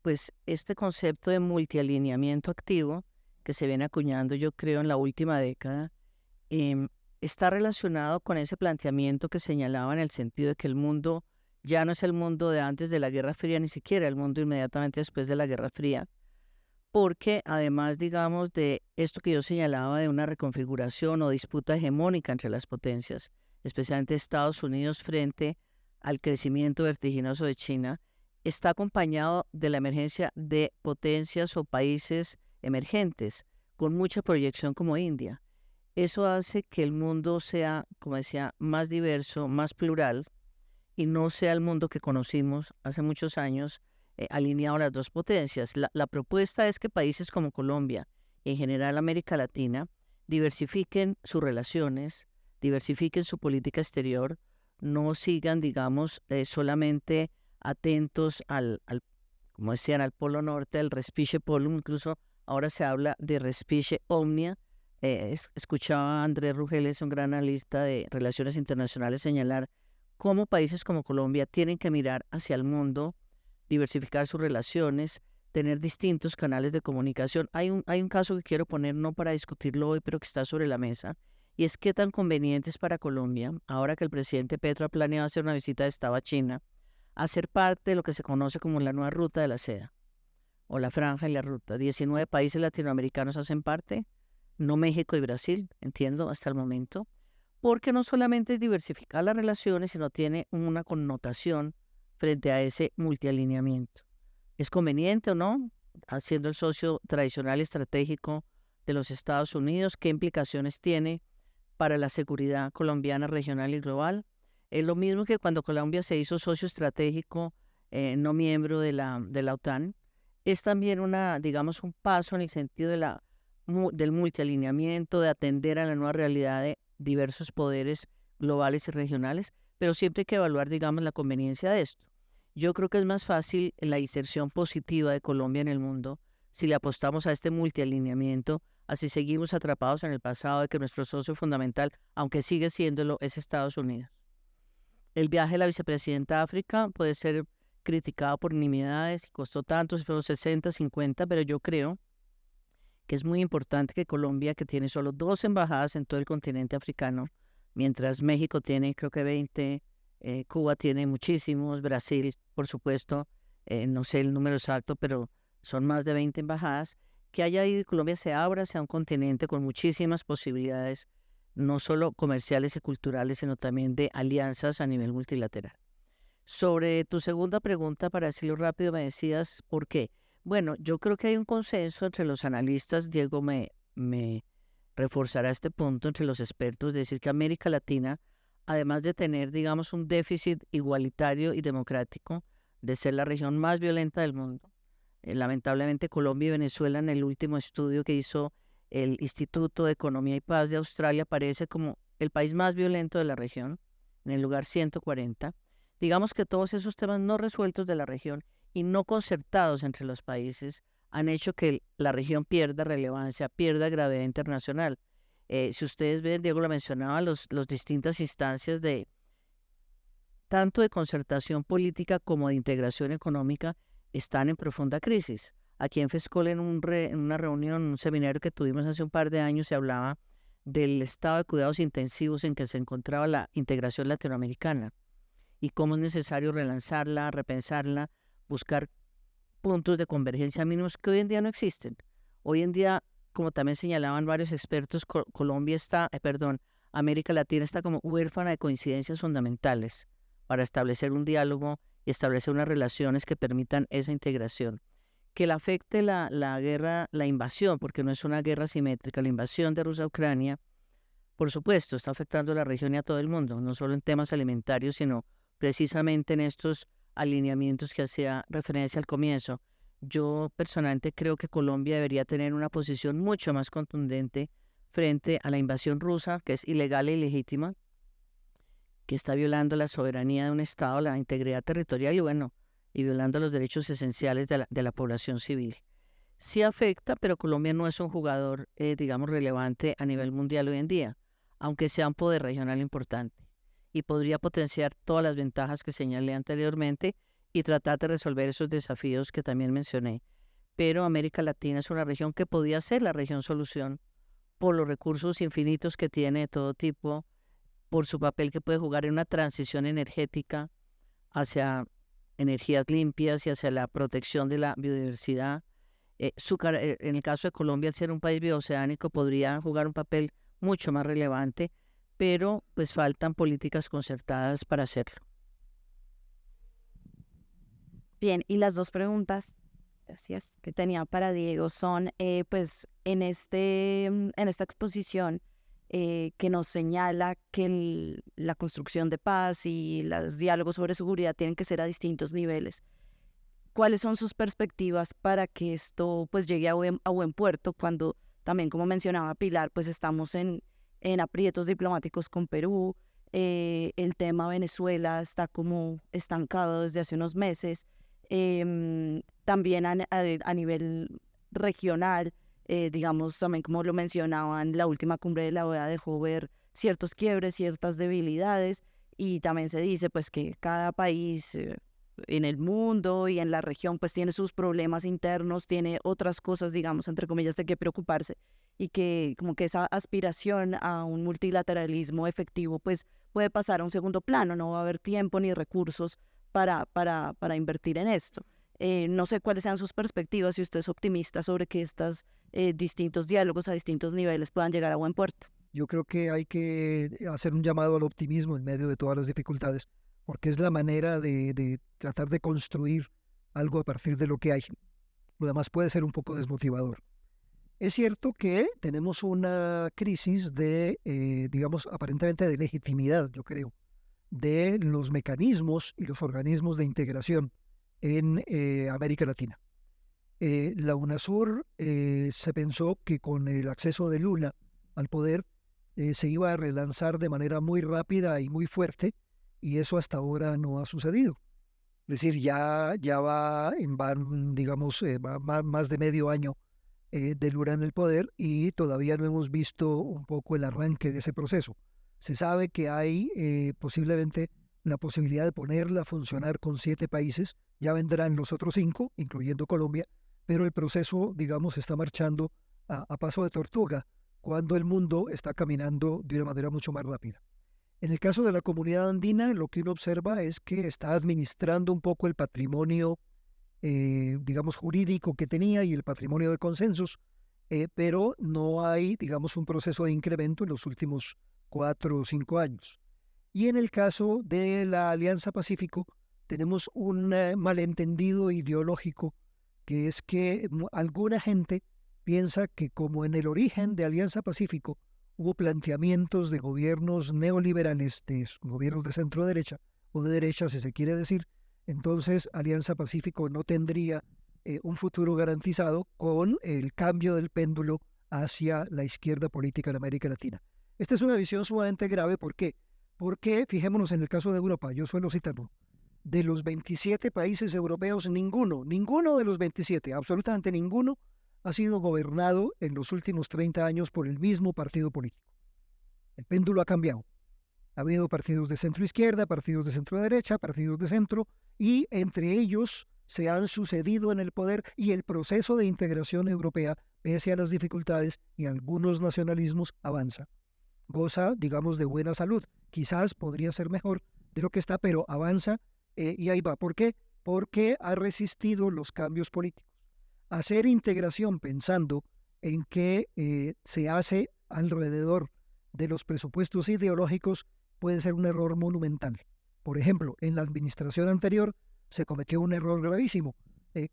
pues este concepto de multialineamiento activo que se viene acuñando, yo creo, en la última década, está relacionado con ese planteamiento que señalaba en el sentido de que el mundo ya no es el mundo de antes de la Guerra Fría, ni siquiera el mundo inmediatamente después de la Guerra Fría, porque además, digamos, de esto que yo señalaba de una reconfiguración o disputa hegemónica entre las potencias, especialmente Estados Unidos frente al crecimiento vertiginoso de China, está acompañado de la emergencia de potencias o países emergentes con mucha proyección como India. Eso hace que el mundo sea, como decía, más diverso, más plural, y no sea el mundo que conocimos hace muchos años, alineado a las dos potencias. La propuesta es que países como Colombia y en general América Latina diversifiquen sus relaciones, diversifiquen su política exterior, no sigan, digamos, solamente atentos como decían, al Polo Norte, al Respice Polum, incluso ahora se habla de Respice Omnia. Escuchaba a Andrés Rugeles, un gran analista de relaciones internacionales, señalar cómo países como Colombia tienen que mirar hacia el mundo, diversificar sus relaciones, tener distintos canales de comunicación. Hay un caso que quiero poner, no para discutirlo hoy, pero que está sobre la mesa, y es qué tan conveniente es para Colombia, ahora que el presidente Petro ha planeado hacer una visita de Estado a China, hacer parte de lo que se conoce como la nueva ruta de la seda, o la franja y la ruta. 19 países latinoamericanos hacen parte, no México y Brasil, entiendo, hasta el momento, porque no solamente es diversificar las relaciones, sino tiene una connotación frente a ese multialineamiento. ¿Es conveniente o no? Siendo el socio tradicional y estratégico de los Estados Unidos, ¿qué implicaciones tiene para la seguridad colombiana, regional y global? Es lo mismo que cuando Colombia se hizo socio estratégico, no miembro de la OTAN. Es también digamos, un paso en el sentido del multialineamiento, de atender a la nueva realidad de diversos poderes globales y regionales, pero siempre hay que evaluar, digamos, la conveniencia de esto. Yo creo que es más fácil la inserción positiva de Colombia en el mundo si le apostamos a este multialineamiento, así seguimos atrapados en el pasado de que nuestro socio fundamental, aunque sigue siéndolo, es Estados Unidos. El viaje de la vicepresidenta a África puede ser criticado por nimiedades y costó tanto, si fueron 60, 50, pero yo creo que es muy importante que Colombia, que tiene solo 2 embajadas en todo el continente africano, mientras México tiene creo que 20, Cuba tiene muchísimos, Brasil, por supuesto, no sé el número exacto, pero son más de 20 embajadas, que haya ido y Colombia se abra hacia un continente con muchísimas posibilidades, no solo comerciales y culturales, sino también de alianzas a nivel multilateral. Sobre tu segunda pregunta, para decirlo rápido, me decías, ¿por qué? Bueno, yo creo que hay un consenso entre los analistas, Diego me reforzará este punto, entre los expertos, de decir que América Latina, además de tener, digamos, un déficit igualitario y democrático, de ser la región más violenta del mundo, lamentablemente Colombia y Venezuela, en el último estudio que hizo el Instituto de Economía y Paz de Australia, aparece como el país más violento de la región, en el lugar 140. Digamos que todos esos temas no resueltos de la región y no concertados entre los países han hecho que la región pierda relevancia, pierda gravedad internacional. Si ustedes ven, Diego lo mencionaba, las distintas instancias de tanto de concertación política como de integración económica, están en profunda crisis. Aquí en FESCOL, en una reunión, un seminario que tuvimos hace un par de años, se hablaba del estado de cuidados intensivos en que se encontraba la integración latinoamericana y cómo es necesario relanzarla, repensarla, buscar puntos de convergencia mínimos que hoy en día no existen. Hoy en día, como también señalaban varios expertos, América Latina está como huérfana de coincidencias fundamentales para establecer un diálogo y establecer unas relaciones que permitan esa integración. Que le afecte la guerra, la invasión, porque no es una guerra simétrica, la invasión de Rusia a Ucrania, por supuesto, está afectando a la región y a todo el mundo, no solo en temas alimentarios, sino precisamente en estos alineamientos que hacía referencia al comienzo. Yo personalmente creo que Colombia debería tener una posición mucho más contundente frente a la invasión rusa, que es ilegal e ilegítima, que está violando la soberanía de un Estado, la integridad territorial y violando los derechos esenciales de la población civil. Sí afecta, pero Colombia no es un jugador, digamos, relevante a nivel mundial hoy en día, aunque sea un poder regional importante, y podría potenciar todas las ventajas que señalé anteriormente y tratar de resolver esos desafíos que también mencioné. Pero América Latina es una región que podía ser la región solución por los recursos infinitos que tiene de todo tipo, por su papel que puede jugar en una transición energética hacia energías limpias y hacia la protección de la biodiversidad. En el caso de Colombia, al ser un país bioceánico, podría jugar un papel mucho más relevante, pero pues faltan políticas concertadas para hacerlo. Bien, y las dos preguntas, gracias, que tenía para Diego son, pues, en esta exposición que nos señala que la construcción de paz y los diálogos sobre seguridad tienen que ser a distintos niveles. ¿Cuáles son sus perspectivas para que esto pues llegue a buen puerto cuando también, como mencionaba Pilar, pues estamos en aprietos diplomáticos con Perú? El tema Venezuela está como estancado desde hace unos meses. También a nivel regional, digamos, también como lo mencionaban, la última cumbre de la OEA dejó ver ciertos quiebres, ciertas debilidades, y también se dice pues que cada país en el mundo y en la región pues tiene sus problemas internos, tiene otras cosas, digamos, entre comillas, de qué preocuparse, y que como que esa aspiración a un multilateralismo efectivo pues puede pasar a un segundo plano, no va a haber tiempo ni recursos para invertir en esto. No sé cuáles sean sus perspectivas, si usted es optimista sobre que estos distintos diálogos a distintos niveles puedan llegar a buen puerto. Yo creo que hay que hacer un llamado al optimismo en medio de todas las dificultades, porque es la manera de tratar de construir algo a partir de lo que hay. Lo demás puede ser un poco desmotivador. Es cierto que tenemos una crisis de, digamos, aparentemente de legitimidad, yo creo, de los mecanismos y los organismos de integración en América Latina. La UNASUR se pensó que con el acceso de Lula al poder se iba a relanzar de manera muy rápida y muy fuerte, y eso hasta ahora no ha sucedido. Es decir, ya van, digamos, más de medio año de Lula en el poder, y todavía no hemos visto un poco el arranque de ese proceso. Se sabe que hay posiblemente la posibilidad de ponerla a funcionar con 7 países, ya vendrán los otros 5, incluyendo Colombia, pero el proceso, digamos, está marchando a paso de tortuga cuando el mundo está caminando de una manera mucho más rápida. En el caso de la comunidad andina, lo que uno observa es que está administrando un poco el patrimonio, digamos, jurídico que tenía y el patrimonio de consensos, pero no hay, digamos, un proceso de incremento en los últimos 4 o 5 años. Y en el caso de la Alianza Pacífico, tenemos un malentendido ideológico, que es que alguna gente piensa que como en el origen de Alianza Pacífico hubo planteamientos de gobiernos neoliberales, de gobiernos de centro derecha o de derecha, si se quiere decir, entonces Alianza Pacífico no tendría un futuro garantizado con el cambio del péndulo hacia la izquierda política en América Latina. Esta es una visión sumamente grave. ¿Por qué? Porque, fijémonos en el caso de Europa, yo suelo citarlo, de los 27 países europeos, ninguno de los 27, absolutamente ninguno, ha sido gobernado en los últimos 30 años por el mismo partido político. El péndulo ha cambiado. Ha habido partidos de centro izquierda, partidos de centro derecha, partidos de centro, y entre ellos se han sucedido en el poder, y el proceso de integración europea, pese a las dificultades y algunos nacionalismos, avanza. Goza, digamos, de buena salud. Quizás podría ser mejor de lo que está, pero avanza, y ahí va. ¿Por qué? Porque ha resistido los cambios políticos. Hacer integración pensando en que se hace alrededor de los presupuestos ideológicos puede ser un error monumental. Por ejemplo, en la administración anterior se cometió un error gravísimo.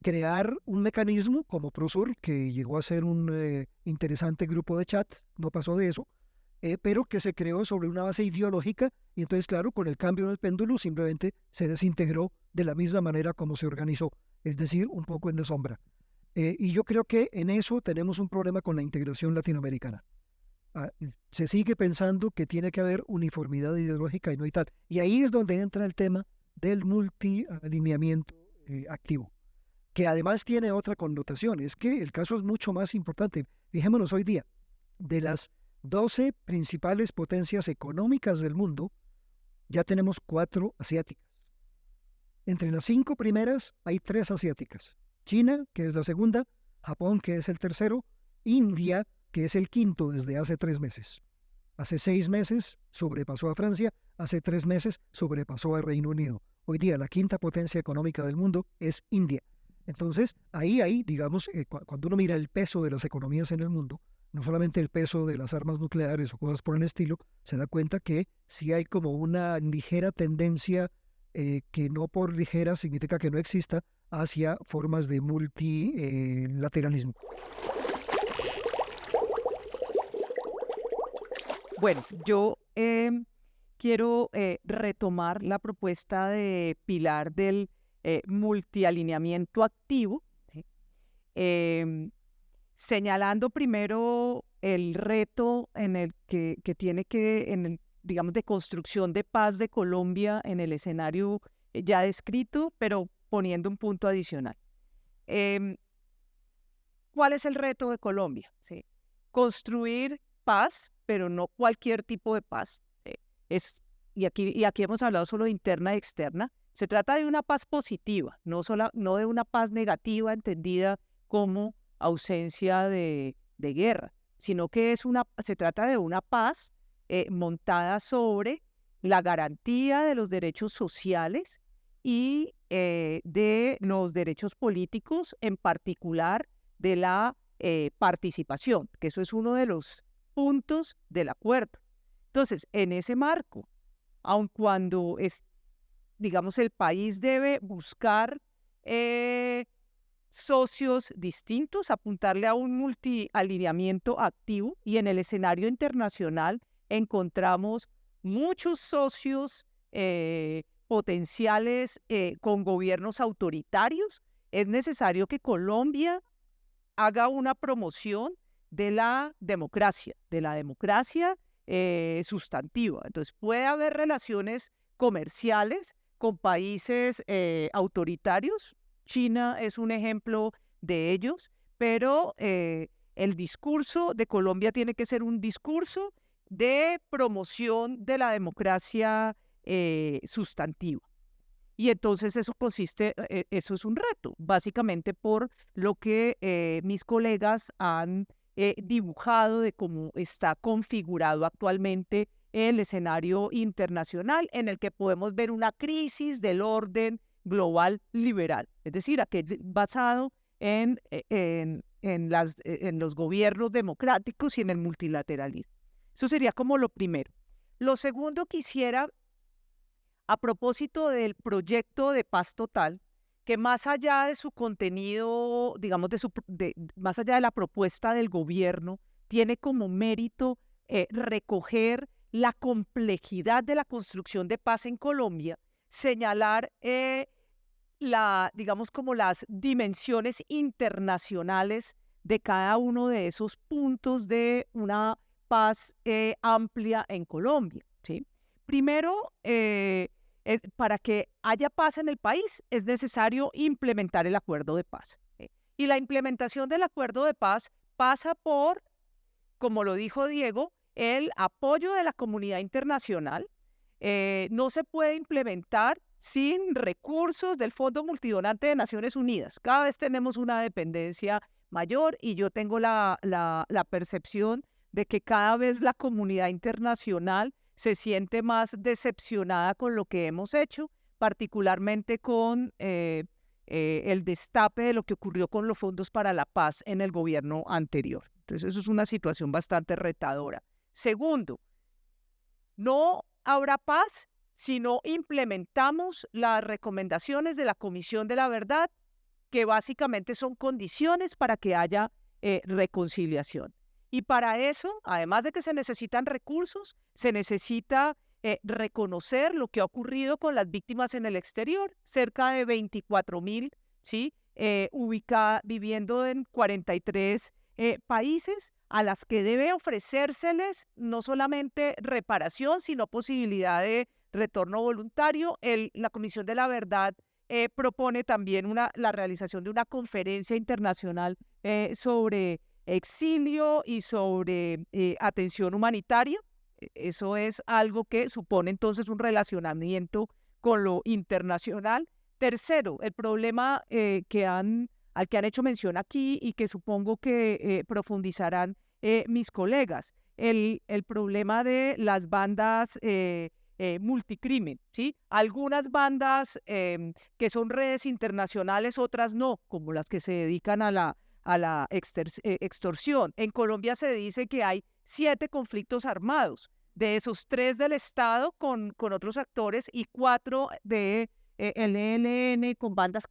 Crear un mecanismo como Prosur, que llegó a ser un interesante grupo de chat, no pasó de eso, pero que se creó sobre una base ideológica, y entonces, claro, con el cambio del péndulo simplemente se desintegró de la misma manera como se organizó, es decir, un poco en la sombra. Y yo creo que en eso tenemos un problema con la integración latinoamericana. Se sigue pensando que tiene que haber uniformidad ideológica y no hay tal. Y ahí es donde entra el tema del multialineamiento activo, que además tiene otra connotación. Es que el caso es mucho más importante. Fijémonos hoy día, de las 12 principales potencias económicas del mundo, ya tenemos 4 asiáticas. Entre las 5 primeras hay 3 asiáticas. China, que es la segunda, Japón, que es el tercero, India, que es el quinto desde hace 3 meses. Hace 6 meses sobrepasó a Francia, hace 3 meses sobrepasó a Reino Unido. Hoy día la quinta potencia económica del mundo es India. Entonces, ahí digamos, cuando uno mira el peso de las economías en el mundo, no solamente el peso de las armas nucleares o cosas por el estilo, se da cuenta que sí hay como una ligera tendencia, que no por ligera significa que no exista, hacia formas de multilateralismo. Bueno, yo quiero retomar la propuesta de Pilar del multialineamiento activo, ¿sí? Señalando primero el reto en el que tiene que, digamos, de construcción de paz de Colombia en el escenario ya descrito, pero poniendo un punto adicional. ¿Cuál es el reto de Colombia? ¿Sí? Construir paz, pero no cualquier tipo de paz. Y aquí hemos hablado solo de interna y externa. Se trata de una paz positiva, no de una paz negativa entendida como ausencia de guerra, sino que se trata de una paz montada sobre la garantía de los derechos sociales y de los derechos políticos, en particular de la participación, que eso es uno de los puntos del acuerdo. Entonces, en ese marco, aun cuando digamos, el país debe buscar socios distintos, apuntarle a un multialineamiento activo, y en el escenario internacional encontramos muchos socios potenciales con gobiernos autoritarios. Es necesario que Colombia haga una promoción de la democracia sustantiva. Entonces, puede haber relaciones comerciales con países autoritarios. China es un ejemplo de ellos, pero el discurso de Colombia tiene que ser un discurso de promoción de la democracia sustantiva. Y entonces eso es un reto, básicamente por lo que mis colegas han dibujado de cómo está configurado actualmente el escenario internacional, en el que podemos ver una crisis del orden global liberal, es decir, basado en los gobiernos democráticos y en el multilateralismo. Eso sería como lo primero. Lo segundo, quisiera, a propósito del proyecto de paz total, que más allá de su contenido, digamos, más allá de la propuesta del gobierno, tiene como mérito recoger la complejidad de la construcción de paz en Colombia, señalar digamos, como las dimensiones internacionales de cada uno de esos puntos de una paz amplia en Colombia, ¿sí? Primero, para que haya paz en el país es necesario implementar el acuerdo de paz, ¿sí? Y la implementación del acuerdo de paz pasa por, como lo dijo Diego, el apoyo de la comunidad internacional, no se puede implementar sin recursos del Fondo Multidonante de Naciones Unidas. Cada vez tenemos una dependencia mayor y yo tengo la percepción de que cada vez la comunidad internacional se siente más decepcionada con lo que hemos hecho, particularmente con el destape de lo que ocurrió con los fondos para la paz en el gobierno anterior. Entonces, eso es una situación bastante retadora. Segundo, no habrá paz si no implementamos las recomendaciones de la Comisión de la Verdad, que básicamente son condiciones para que haya reconciliación. Y para eso, además de que se necesitan recursos, se necesita reconocer lo que ha ocurrido con las víctimas en el exterior, cerca de 24,000, ¿sí? Viviendo en 43 países, a las que debe ofrecérseles no solamente reparación, sino posibilidad de retorno voluntario. La Comisión de la Verdad propone también la realización de una conferencia internacional sobre exilio y sobre atención humanitaria. Eso es algo que supone entonces un relacionamiento con lo internacional. Tercero, el problema al que han hecho mención aquí y que supongo que profundizarán mis colegas, el problema de las bandas multicrimen, ¿sí? Algunas bandas que son redes internacionales, otras no, como las que se dedican a la extorsión. En Colombia se dice que hay 7 conflictos armados, de esos 3 del Estado con otros actores y 4 de el ELN con bandas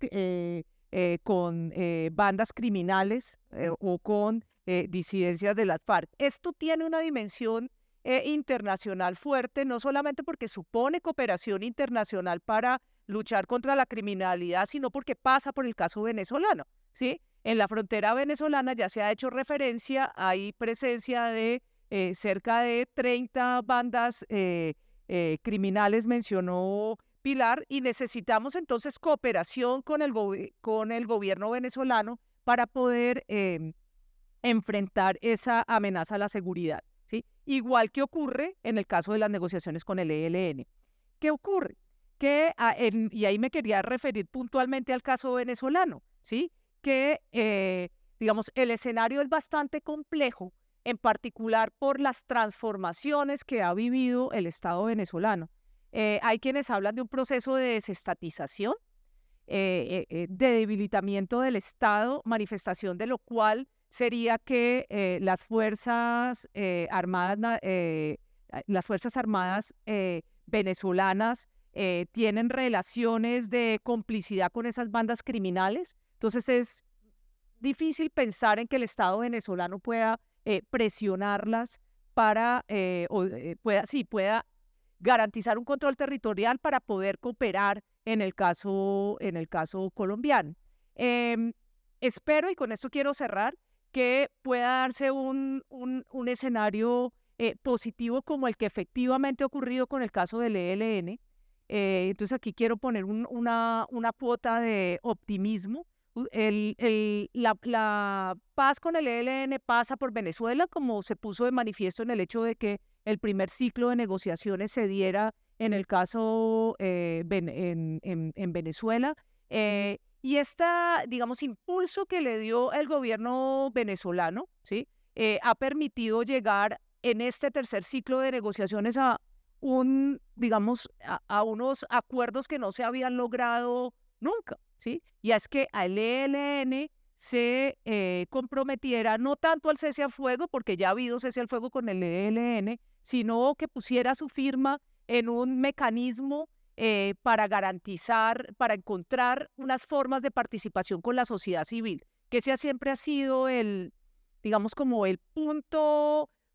criminales o con disidencias de las FARC. Esto tiene una dimensión internacional fuerte, no solamente porque supone cooperación internacional para luchar contra la criminalidad, sino porque pasa por el caso venezolano, ¿sí? En la frontera venezolana ya se ha hecho referencia, hay presencia de cerca de 30 bandas criminales, mencionó Pilar, y necesitamos entonces cooperación con el gobierno venezolano para poder enfrentar esa amenaza a la seguridad, ¿sí? Igual que ocurre en el caso de las negociaciones con el ELN. ¿Qué ocurre? Y ahí me quería referir puntualmente al caso venezolano, ¿sí? Que, digamos, el escenario es bastante complejo, en particular por las transformaciones que ha vivido el Estado venezolano. Hay quienes hablan de un proceso de desestatización, de debilitamiento del Estado, manifestación de lo cual sería que las Fuerzas Armadas venezolanas tienen relaciones de complicidad con esas bandas criminales. Entonces es difícil pensar en que el Estado venezolano pueda presionarlas para, pueda garantizar un control territorial para poder cooperar en el caso colombiano. Espero, y con esto quiero cerrar, que pueda darse un escenario positivo como el que efectivamente ha ocurrido con el caso del ELN. Entonces aquí quiero poner una cuota de optimismo. La paz con el ELN pasa por Venezuela, como se puso de manifiesto en el hecho de que el primer ciclo de negociaciones se diera en el caso en Venezuela. Y digamos, impulso que le dio el gobierno venezolano, ¿sí? Ha permitido llegar en este tercer ciclo de negociaciones a unos acuerdos que no se habían logrado nunca, ¿sí? Y es que al ELN se comprometiera no tanto al cese al fuego, porque ya ha habido cese al fuego con el ELN, sino que pusiera su firma en un mecanismo para para encontrar unas formas de participación con la sociedad civil, que ese siempre ha sido digamos, como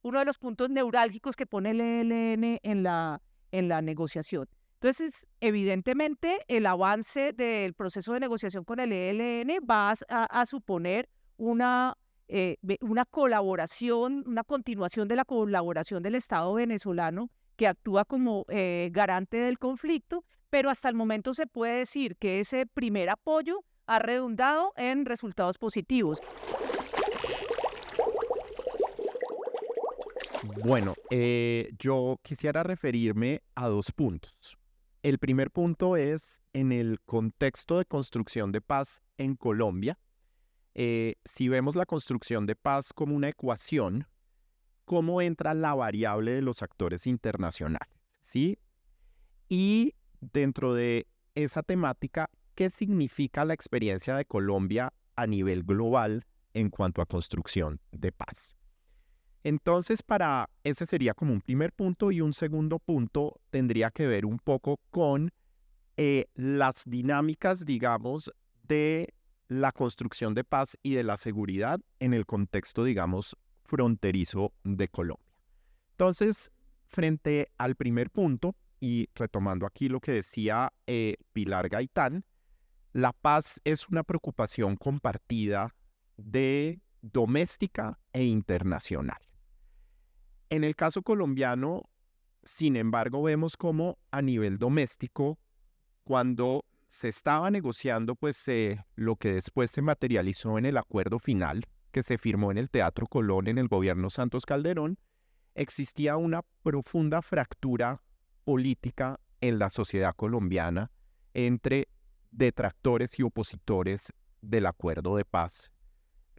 uno de los puntos neurálgicos que pone el ELN en la negociación. Entonces, evidentemente, el avance del proceso de negociación con el ELN va a suponer una colaboración, una continuación de la colaboración del Estado venezolano, que actúa como garante del conflicto, pero hasta el momento se puede decir que ese primer apoyo ha redundado en resultados positivos. Bueno, yo quisiera referirme a dos puntos. El primer punto es en el contexto de construcción de paz en Colombia. Si vemos la construcción de paz como una ecuación, ¿cómo entra la variable de los actores internacionales? ¿Sí? Y dentro de esa temática, ¿qué significa la experiencia de Colombia a nivel global en cuanto a construcción de paz? Entonces, ese sería como un primer punto, y un segundo punto tendría que ver un poco con las dinámicas, digamos, de la construcción de paz y de la seguridad en el contexto, digamos, fronterizo de Colombia. Entonces, frente al primer punto, y retomando aquí lo que decía Pilar Gaitán, la paz es una preocupación compartida doméstica e internacional. En el caso colombiano, sin embargo, vemos cómo a nivel doméstico, cuando se estaba negociando lo que después se materializó en el acuerdo final que se firmó en el Teatro Colón en el gobierno Santos Calderón, existía una profunda fractura política en la sociedad colombiana entre detractores y opositores del acuerdo de paz,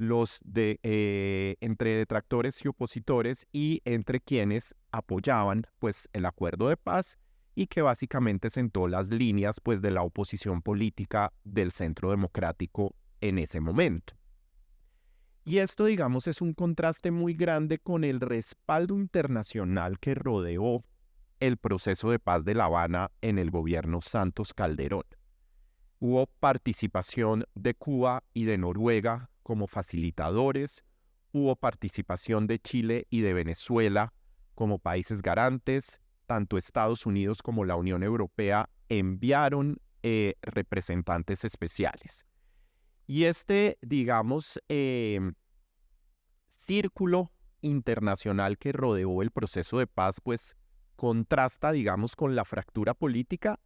entre detractores y opositores, y entre quienes apoyaban el acuerdo de paz, y que básicamente sentó las líneas de la oposición política del Centro Democrático en ese momento. Y esto, digamos, es un contraste muy grande con el respaldo internacional que rodeó el proceso de paz de La Habana en el gobierno Santos Calderón. Hubo participación de Cuba y de Noruega como facilitadores, hubo participación de Chile y de Venezuela como países garantes, tanto Estados Unidos como la Unión Europea enviaron representantes especiales. Y digamos, círculo internacional que rodeó el proceso de paz, contrasta, digamos, con la fractura política,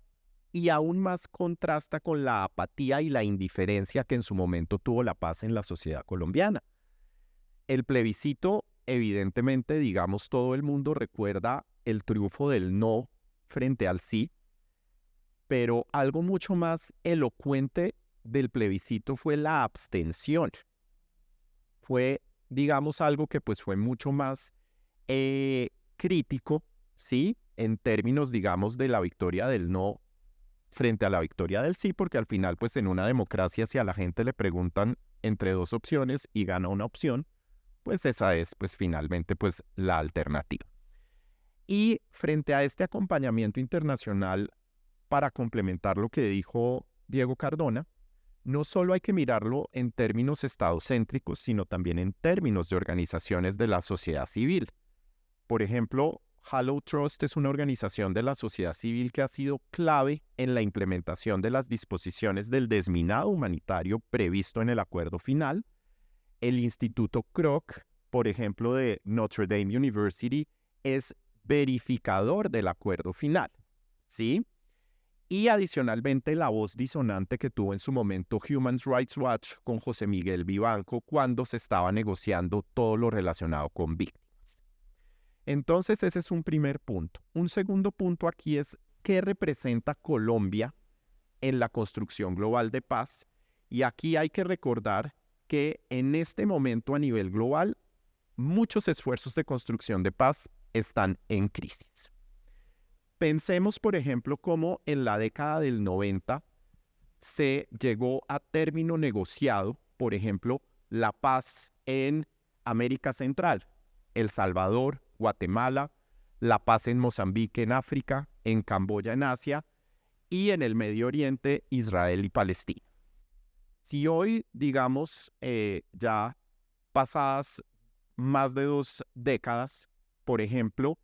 y aún más contrasta con la apatía y la indiferencia que en su momento tuvo la paz en la sociedad colombiana. El plebiscito, evidentemente, digamos, todo el mundo recuerda el triunfo del no frente al sí, pero algo mucho más elocuente del plebiscito fue la abstención. Fue, digamos, algo que fue mucho más crítico, ¿sí? En términos, digamos, de la victoria del no frente a la victoria del sí, porque al final, en una democracia, si a la gente le preguntan entre dos opciones y gana una opción, esa es, finalmente, la alternativa. Y frente a este acompañamiento internacional, para complementar lo que dijo Diego Cardona, no solo hay que mirarlo en términos estadocéntricos, sino también en términos de organizaciones de la sociedad civil. Por ejemplo, Hallow Trust es una organización de la sociedad civil que ha sido clave en la implementación de las disposiciones del desminado humanitario previsto en el acuerdo final. El Instituto Kroc, por ejemplo, de Notre Dame University, es verificador del acuerdo final, ¿sí? Y adicionalmente, la voz disonante que tuvo en su momento Human Rights Watch con José Miguel Vivanco cuando se estaba negociando todo lo relacionado con víctimas. Entonces, ese es un primer punto. Un segundo punto aquí es qué representa Colombia en la construcción global de paz. Y aquí hay que recordar que en este momento a nivel global, muchos esfuerzos de construcción de paz están en crisis. Pensemos, por ejemplo, cómo en la década del 90 se llegó a término negociado, por ejemplo, la paz en América Central, El Salvador, Guatemala, la paz en Mozambique, en África, en Camboya, en Asia, y en el Medio Oriente, Israel y Palestina. Si hoy, digamos, ya pasadas más de 2 décadas, por ejemplo,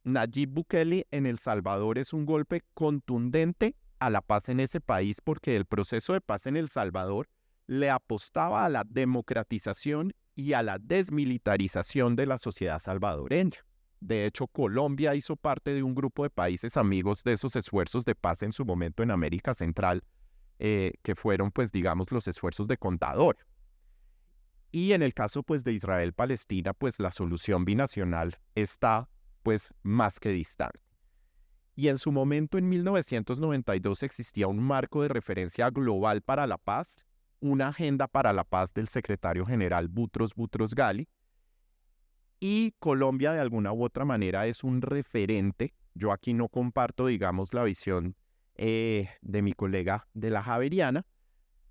Nayib Bukele en El Salvador es un golpe contundente a la paz en ese país, porque el proceso de paz en El Salvador le apostaba a la democratización y a la desmilitarización de la sociedad salvadoreña. De hecho, Colombia hizo parte de un grupo de países amigos de esos esfuerzos de paz en su momento en América Central, que fueron, digamos, los esfuerzos de Contador. Y en el caso pues de Israel-Palestina, pues la solución binacional está pues más que distante. Y en su momento, en 1992, existía un marco de referencia global para la paz, una agenda para la paz del secretario general Boutros Boutros-Ghali, y Colombia de alguna u otra manera es un referente. Yo aquí no comparto, digamos, la visión de mi colega de la Javeriana.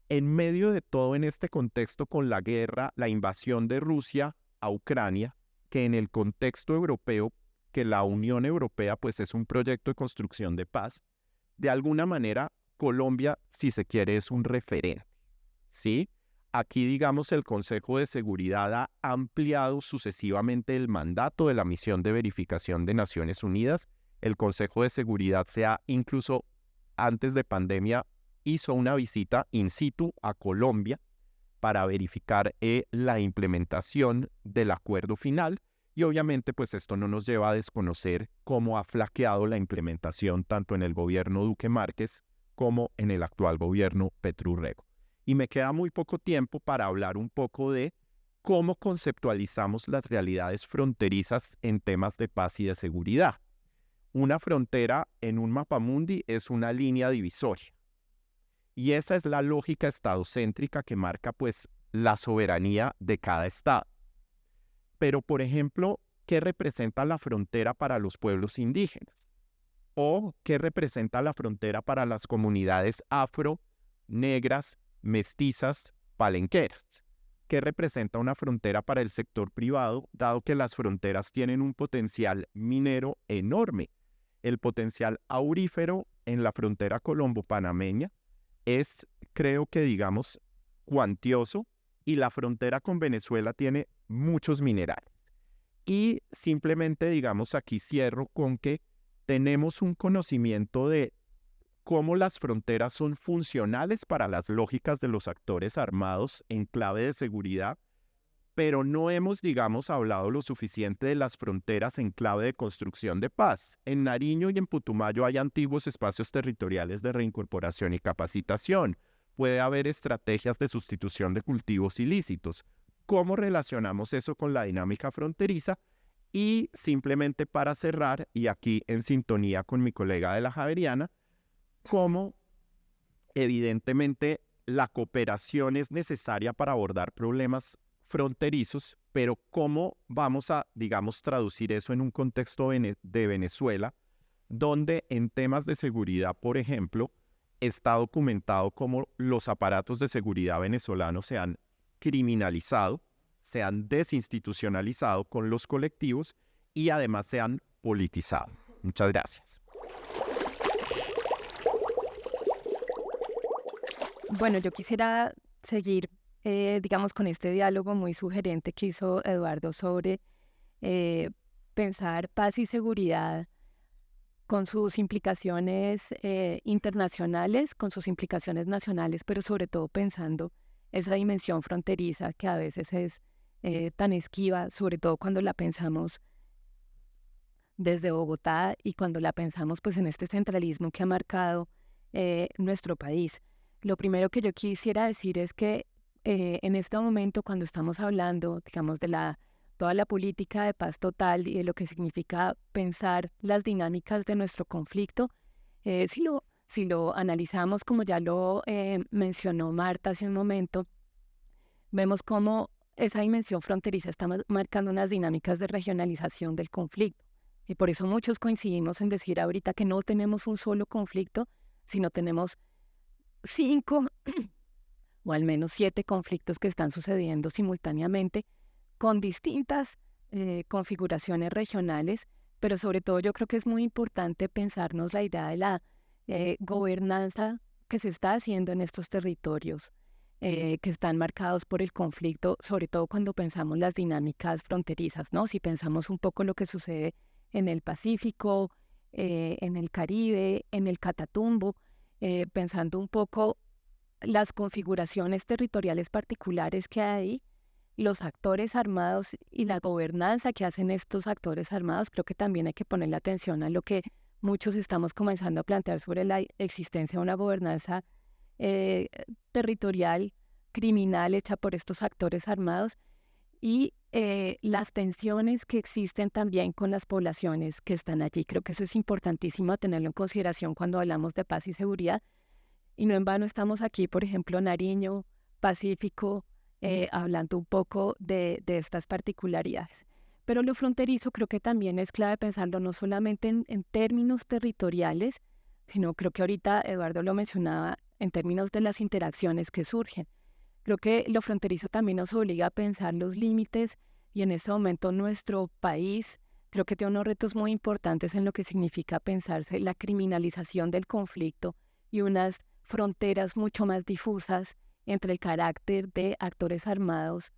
En medio de todo en este contexto con la guerra, la invasión de Rusia a Ucrania, que en el contexto europeo, que la Unión Europea pues es un proyecto de construcción de paz, de alguna manera Colombia, si se quiere, es un referente, ¿sí? Aquí, digamos, el Consejo de Seguridad ha ampliado sucesivamente el mandato de la misión de verificación de Naciones Unidas. El Consejo de Seguridad incluso antes de pandemia, hizo una visita in situ a Colombia para verificar la implementación del acuerdo final. Y obviamente, pues esto no nos lleva a desconocer cómo ha flaqueado la implementación tanto en el gobierno Duque Márquez como en el actual gobierno Petro Urrego. Y me queda muy poco tiempo para hablar un poco de cómo conceptualizamos las realidades fronterizas en temas de paz y de seguridad. Una frontera en un mapamundi es una línea divisoria. Y esa es la lógica estadocéntrica que marca pues la soberanía de cada estado. Pero, por ejemplo, ¿qué representa la frontera para los pueblos indígenas? ¿O qué representa la frontera para las comunidades afro, negras, mestizas, palenqueras? ¿Qué representa una frontera para el sector privado, dado que las fronteras tienen un potencial minero enorme? El potencial aurífero en la frontera colombo-panameña es, creo que digamos, cuantioso, y la frontera con Venezuela tiene muchos minerales. Y simplemente, digamos, aquí cierro con que tenemos un conocimiento de cómo las fronteras son funcionales para las lógicas de los actores armados en clave de seguridad, pero no hemos, digamos, hablado lo suficiente de las fronteras en clave de construcción de paz. En Nariño y en Putumayo hay antiguos espacios territoriales de reincorporación y capacitación. Puede haber estrategias de sustitución de cultivos ilícitos. ¿Cómo relacionamos eso con la dinámica fronteriza? Y simplemente para cerrar, y aquí en sintonía con mi colega de la Javeriana, cómo evidentemente la cooperación es necesaria para abordar problemas fronterizos, pero cómo vamos a, digamos, traducir eso en un contexto de Venezuela, donde en temas de seguridad, por ejemplo, está documentado cómo los aparatos de seguridad venezolanos se han criminalizado, se han desinstitucionalizado con los colectivos y además se han politizado. Muchas gracias. Bueno, yo quisiera seguir, digamos, con este diálogo muy sugerente que hizo Eduardo sobre pensar paz y seguridad con sus implicaciones internacionales, con sus implicaciones nacionales, pero sobre todo pensando esa dimensión fronteriza que a veces es tan esquiva, sobre todo cuando la pensamos desde Bogotá y cuando la pensamos pues en este centralismo que ha marcado nuestro país. Lo primero que yo quisiera decir es que en este momento, cuando estamos hablando, digamos, de toda la política de paz total y de lo que significa pensar las dinámicas de nuestro conflicto, si lo analizamos, como ya lo mencionó Marta hace un momento, vemos cómo esa dimensión fronteriza está marcando unas dinámicas de regionalización del conflicto. Y por eso muchos coincidimos en decir ahorita que no tenemos un solo conflicto, sino tenemos 5 o al menos 7 conflictos que están sucediendo simultáneamente con distintas configuraciones regionales, pero sobre todo yo creo que es muy importante pensarnos la idea de la gobernanza que se está haciendo en estos territorios que están marcados por el conflicto, sobre todo cuando pensamos las dinámicas fronterizas, ¿no? Si pensamos un poco lo que sucede en el Pacífico, en el Caribe, en el Catatumbo, pensando un poco las configuraciones territoriales particulares que hay ahí, los actores armados y la gobernanza que hacen estos actores armados, creo que también hay que ponerle atención a lo que muchos estamos comenzando a plantear sobre la existencia de una gobernanza territorial criminal hecha por estos actores armados y las tensiones que existen también con las poblaciones que están allí. Creo que eso es importantísimo tenerlo en consideración cuando hablamos de paz y seguridad. Y no en vano estamos aquí, por ejemplo, Nariño, Pacífico, hablando un poco de estas particularidades. Pero lo fronterizo creo que también es clave pensarlo no solamente en términos territoriales, sino creo que ahorita Eduardo lo mencionaba en términos de las interacciones que surgen. Creo que lo fronterizo también nos obliga a pensar los límites y en este momento nuestro país creo que tiene unos retos muy importantes en lo que significa pensarse la criminalización del conflicto y unas fronteras mucho más difusas entre el carácter de actores armados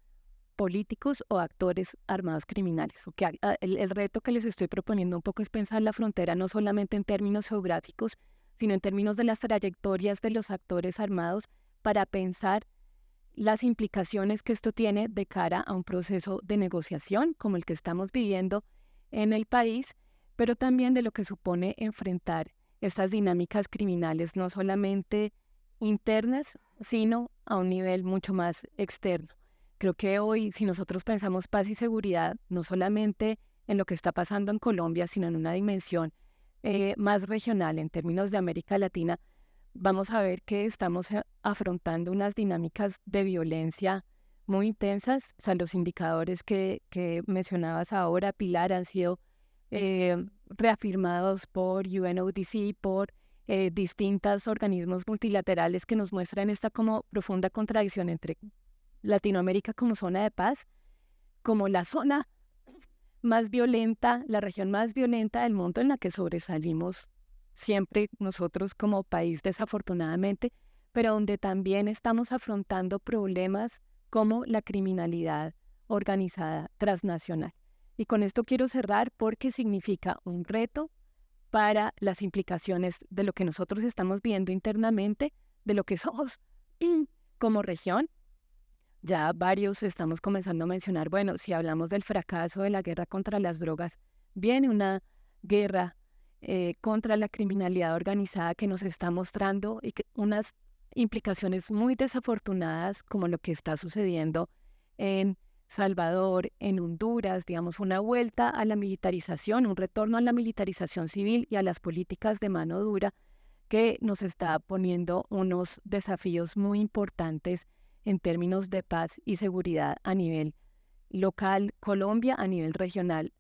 políticos o actores armados criminales. El reto que les estoy proponiendo un poco es pensar la frontera no solamente en términos geográficos, sino en términos de las trayectorias de los actores armados para pensar las implicaciones que esto tiene de cara a un proceso de negociación como el que estamos viviendo en el país, pero también de lo que supone enfrentar estas dinámicas criminales no solamente internas, sino a un nivel mucho más externo. Creo que hoy, si nosotros pensamos paz y seguridad, no solamente en lo que está pasando en Colombia, sino en una dimensión más regional en términos de América Latina, vamos a ver que estamos afrontando unas dinámicas de violencia muy intensas. O sea, los indicadores que mencionabas ahora, Pilar, han sido reafirmados por UNODC, por distintos organismos multilaterales que nos muestran esta como profunda contradicción entre Latinoamérica como zona de paz, como la zona más violenta, la región más violenta del mundo en la que sobresalimos siempre nosotros como país desafortunadamente, pero donde también estamos afrontando problemas como la criminalidad organizada transnacional. Y con esto quiero cerrar porque significa un reto para las implicaciones de lo que nosotros estamos viendo internamente, de lo que somos como región. Ya varios estamos comenzando a mencionar, bueno, si hablamos del fracaso de la guerra contra las drogas, viene una guerra contra la criminalidad organizada que nos está mostrando y que unas implicaciones muy desafortunadas como lo que está sucediendo en Salvador, en Honduras, digamos, una vuelta a la militarización, un retorno a la militarización civil y a las políticas de mano dura que nos está poniendo unos desafíos muy importantes en términos de paz y seguridad a nivel local, Colombia, a nivel regional,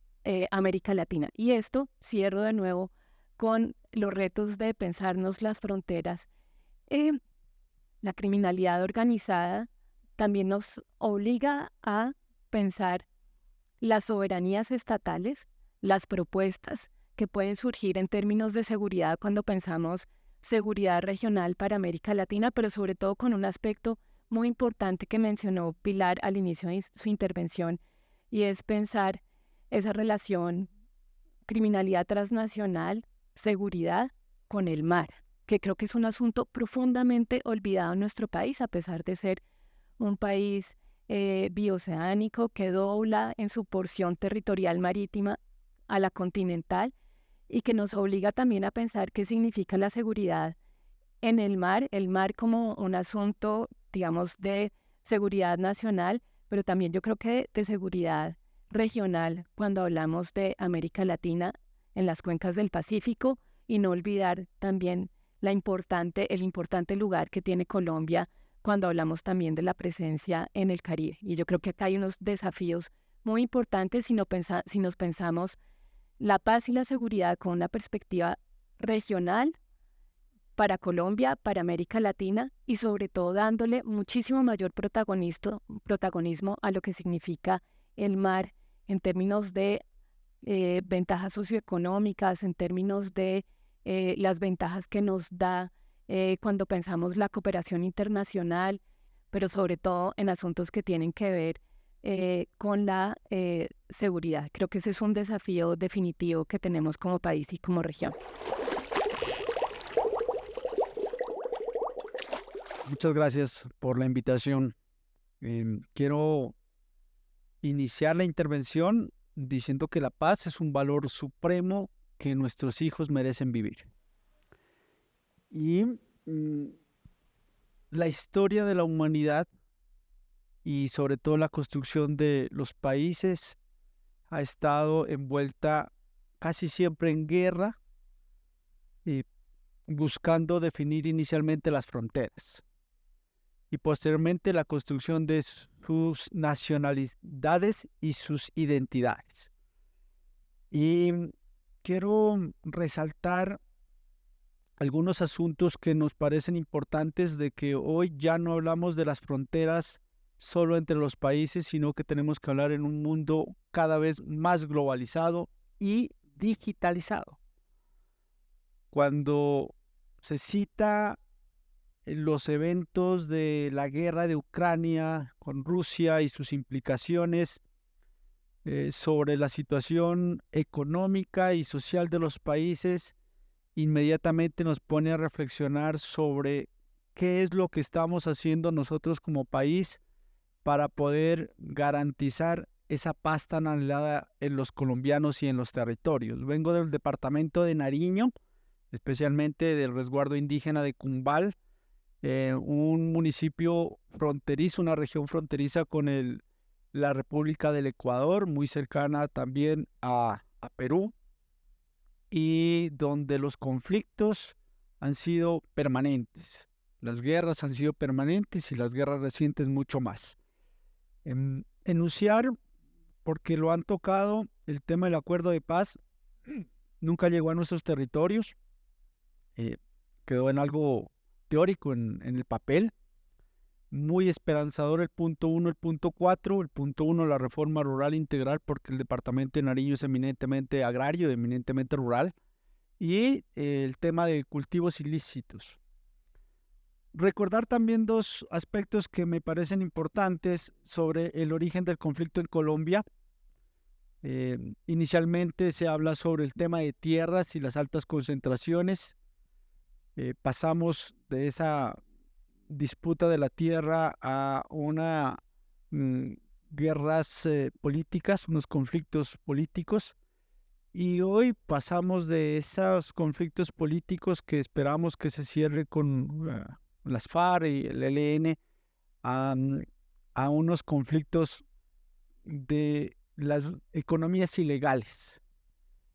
América Latina. Y esto cierro de nuevo con los retos de pensarnos las fronteras. La criminalidad organizada también nos obliga a pensar las soberanías estatales, las propuestas que pueden surgir en términos de seguridad cuando pensamos seguridad regional para América Latina, pero sobre todo con un aspecto muy importante que mencionó Pilar al inicio de su intervención, y es pensar esa relación criminalidad transnacional, seguridad con el mar, que creo que es un asunto profundamente olvidado en nuestro país, a pesar de ser un país bioceánico que dobla en su porción territorial marítima a la continental y que nos obliga también a pensar qué significa la seguridad en el mar como un asunto, digamos, de seguridad nacional, pero también yo creo que de seguridad regional cuando hablamos de América Latina en las cuencas del Pacífico, y no olvidar también el importante lugar que tiene Colombia cuando hablamos también de la presencia en el Caribe. Y yo creo que acá hay unos desafíos muy importantes si nos pensamos la paz y la seguridad con una perspectiva regional para Colombia, para América Latina, y sobre todo dándole muchísimo mayor protagonismo a lo que significa el mar en términos de ventajas socioeconómicas, en términos de las ventajas que nos da cuando pensamos la cooperación internacional, pero sobre todo en asuntos que tienen que ver con la seguridad. Creo que ese es un desafío definitivo que tenemos como país y como región. Muchas gracias por la invitación. Quiero iniciar la intervención diciendo que la paz es un valor supremo que nuestros hijos merecen vivir. Y la historia de la humanidad y sobre todo la construcción de los países ha estado envuelta casi siempre en guerra y buscando definir inicialmente las fronteras y posteriormente la construcción de sus nacionalidades y sus identidades. Y quiero resaltar algunos asuntos que nos parecen importantes de que hoy ya no hablamos de las fronteras solo entre los países, sino que tenemos que hablar en un mundo cada vez más globalizado y digitalizado. Cuando se cita los eventos de la guerra de Ucrania con Rusia y sus implicaciones sobre la situación económica y social de los países, inmediatamente nos pone a reflexionar sobre qué es lo que estamos haciendo nosotros como país para poder garantizar esa paz tan anhelada en los colombianos y en los territorios. Vengo del departamento de Nariño, especialmente del resguardo indígena de Cumbal, un municipio fronterizo, una región fronteriza con la República del Ecuador, muy cercana también a Perú, y donde los conflictos han sido permanentes. Las guerras han sido permanentes y las guerras recientes mucho más. Enunciar, porque lo han tocado, el tema del acuerdo de paz nunca llegó a nuestros territorios, quedó en algo teórico en el papel. Muy esperanzador el punto 1, el punto 4. El punto 1, la reforma rural integral, porque el departamento de Nariño es eminentemente agrario, eminentemente rural. Y el tema de cultivos ilícitos. Recordar también dos aspectos que me parecen importantes sobre el origen del conflicto en Colombia. Inicialmente se habla sobre el tema de tierras y las altas concentraciones. Pasamos de esa disputa de la tierra a guerras políticas, unos conflictos políticos, y hoy pasamos de esos conflictos políticos que esperamos que se cierre con las FARC y el ELN a unos conflictos de las economías ilegales.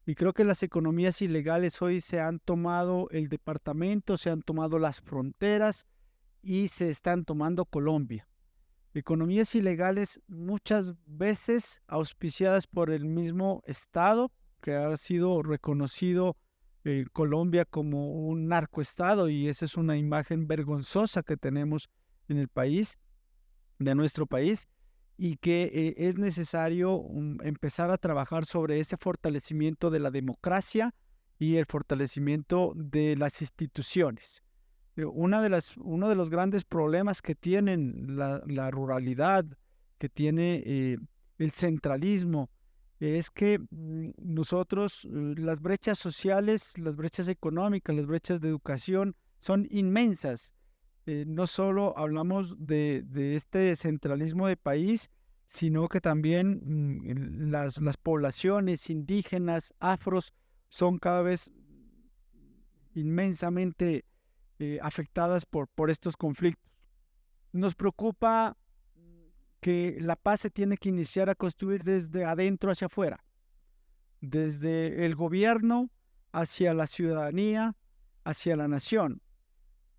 Y creo que las economías ilegales hoy se han tomado el departamento, se han tomado las fronteras y se están tomando Colombia. Economías ilegales muchas veces auspiciadas por el mismo Estado, que ha sido reconocido Colombia como un narcoestado, y esa es una imagen vergonzosa que tenemos en el país, de nuestro país, y que es necesario empezar a trabajar sobre ese fortalecimiento de la democracia y el fortalecimiento de las instituciones. Uno de los grandes problemas que tienen la ruralidad, que tiene el centralismo, es que nosotros, las brechas sociales, las brechas económicas, las brechas de educación son inmensas. No solo hablamos de este centralismo de país, sino que también las poblaciones indígenas, afros, son cada vez inmensamente afectadas por estos conflictos. Nos preocupa que la paz se tiene que iniciar a construir desde adentro hacia afuera, desde el gobierno hacia la ciudadanía, hacia la nación.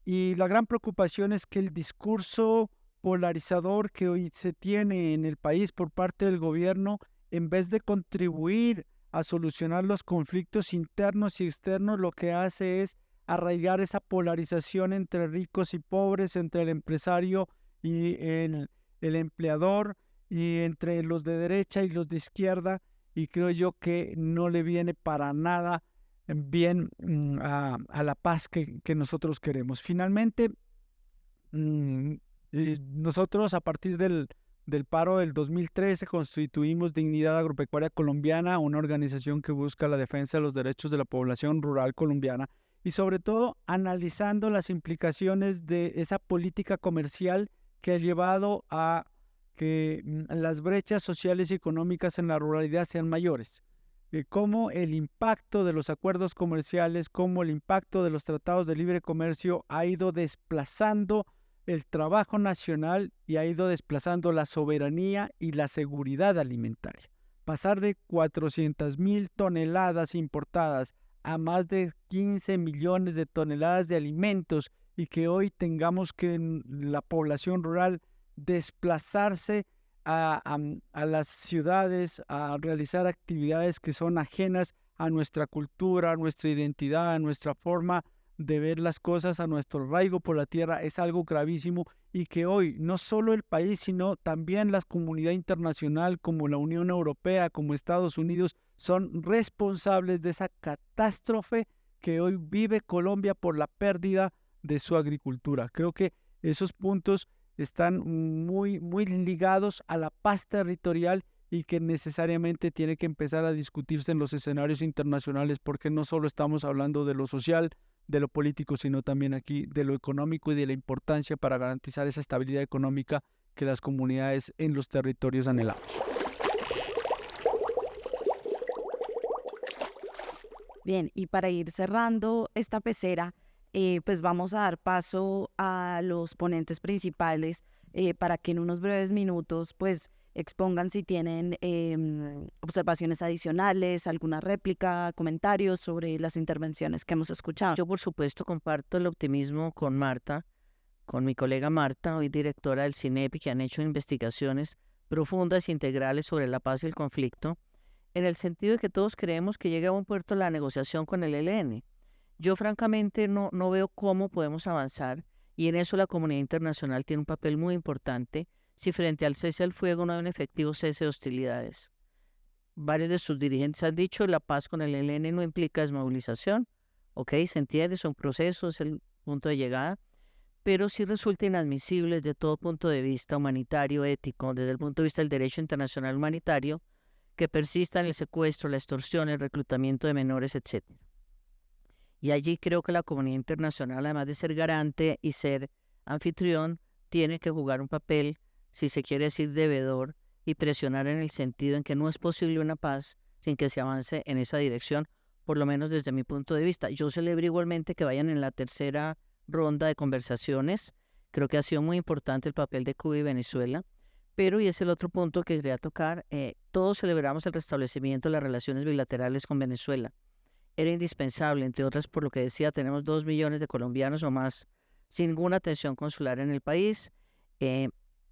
Y la gran preocupación es que el discurso polarizador que hoy se tiene en el país por parte del gobierno, en vez de contribuir a solucionar los conflictos internos y externos, lo que hace es arraigar esa polarización entre ricos y pobres, entre el empresario y el empleador, y entre los de derecha y los de izquierda, y creo yo que no le viene para nada bien a la paz que nosotros queremos. Finalmente, nosotros a partir del paro del 2013 constituimos Dignidad Agropecuaria Colombiana, una organización que busca la defensa de los derechos de la población rural colombiana, y sobre todo analizando las implicaciones de esa política comercial que ha llevado a que las brechas sociales y económicas en la ruralidad sean mayores. Cómo el impacto de los acuerdos comerciales, cómo el impacto de los tratados de libre comercio ha ido desplazando el trabajo nacional y ha ido desplazando la soberanía y la seguridad alimentaria. Pasar de 400.000 toneladas importadas a más de 15 millones de toneladas de alimentos y que hoy tengamos que en la población rural desplazarse a las ciudades a realizar actividades que son ajenas a nuestra cultura, a nuestra identidad, a nuestra forma de ver las cosas, a nuestro arraigo por la tierra, es algo gravísimo y que hoy no solo el país, sino también la comunidad internacional como la Unión Europea, como Estados Unidos, son responsables de esa catástrofe que hoy vive Colombia por la pérdida de su agricultura. Creo que esos puntos están muy ligados a la paz territorial y que necesariamente tiene que empezar a discutirse en los escenarios internacionales, porque no solo estamos hablando de lo social, de lo político, sino también aquí de lo económico y de la importancia para garantizar esa estabilidad económica que las comunidades en los territorios anhelamos. Bien, y para ir cerrando esta pecera, pues vamos a dar paso a los ponentes principales para que en unos breves minutos pues expongan si tienen observaciones adicionales, alguna réplica, comentarios sobre las intervenciones que hemos escuchado. Yo, por supuesto, comparto el optimismo con Marta, con mi colega Marta, hoy directora del CINEPI, que han hecho investigaciones profundas e integrales sobre la paz y el conflicto, en el sentido de que todos creemos que llega a un puerto la negociación con el ELN. Yo francamente no veo cómo podemos avanzar, y en eso la comunidad internacional tiene un papel muy importante si frente al cese al fuego no hay un efectivo cese de hostilidades. Varios de sus dirigentes han dicho la paz con el ELN no implica desmovilización, ok, se entiende, son procesos, es el punto de llegada, pero sí resulta inadmisible desde todo punto de vista humanitario, ético, desde el punto de vista del derecho internacional humanitario, que persistan el secuestro, la extorsión, el reclutamiento de menores, etc. Y allí creo que la comunidad internacional, además de ser garante y ser anfitrión, tiene que jugar un papel, si se quiere decir devedor, y presionar en el sentido en que no es posible una paz sin que se avance en esa dirección, por lo menos desde mi punto de vista. Yo celebro igualmente que vayan en la tercera ronda de conversaciones. Creo que ha sido muy importante el papel de Cuba y Venezuela. Pero, y es el otro punto que quería tocar, todos celebramos el restablecimiento de las relaciones bilaterales con Venezuela. Era indispensable, entre otras por lo que decía, tenemos 2 millones de colombianos o más sin ninguna atención consular en el país.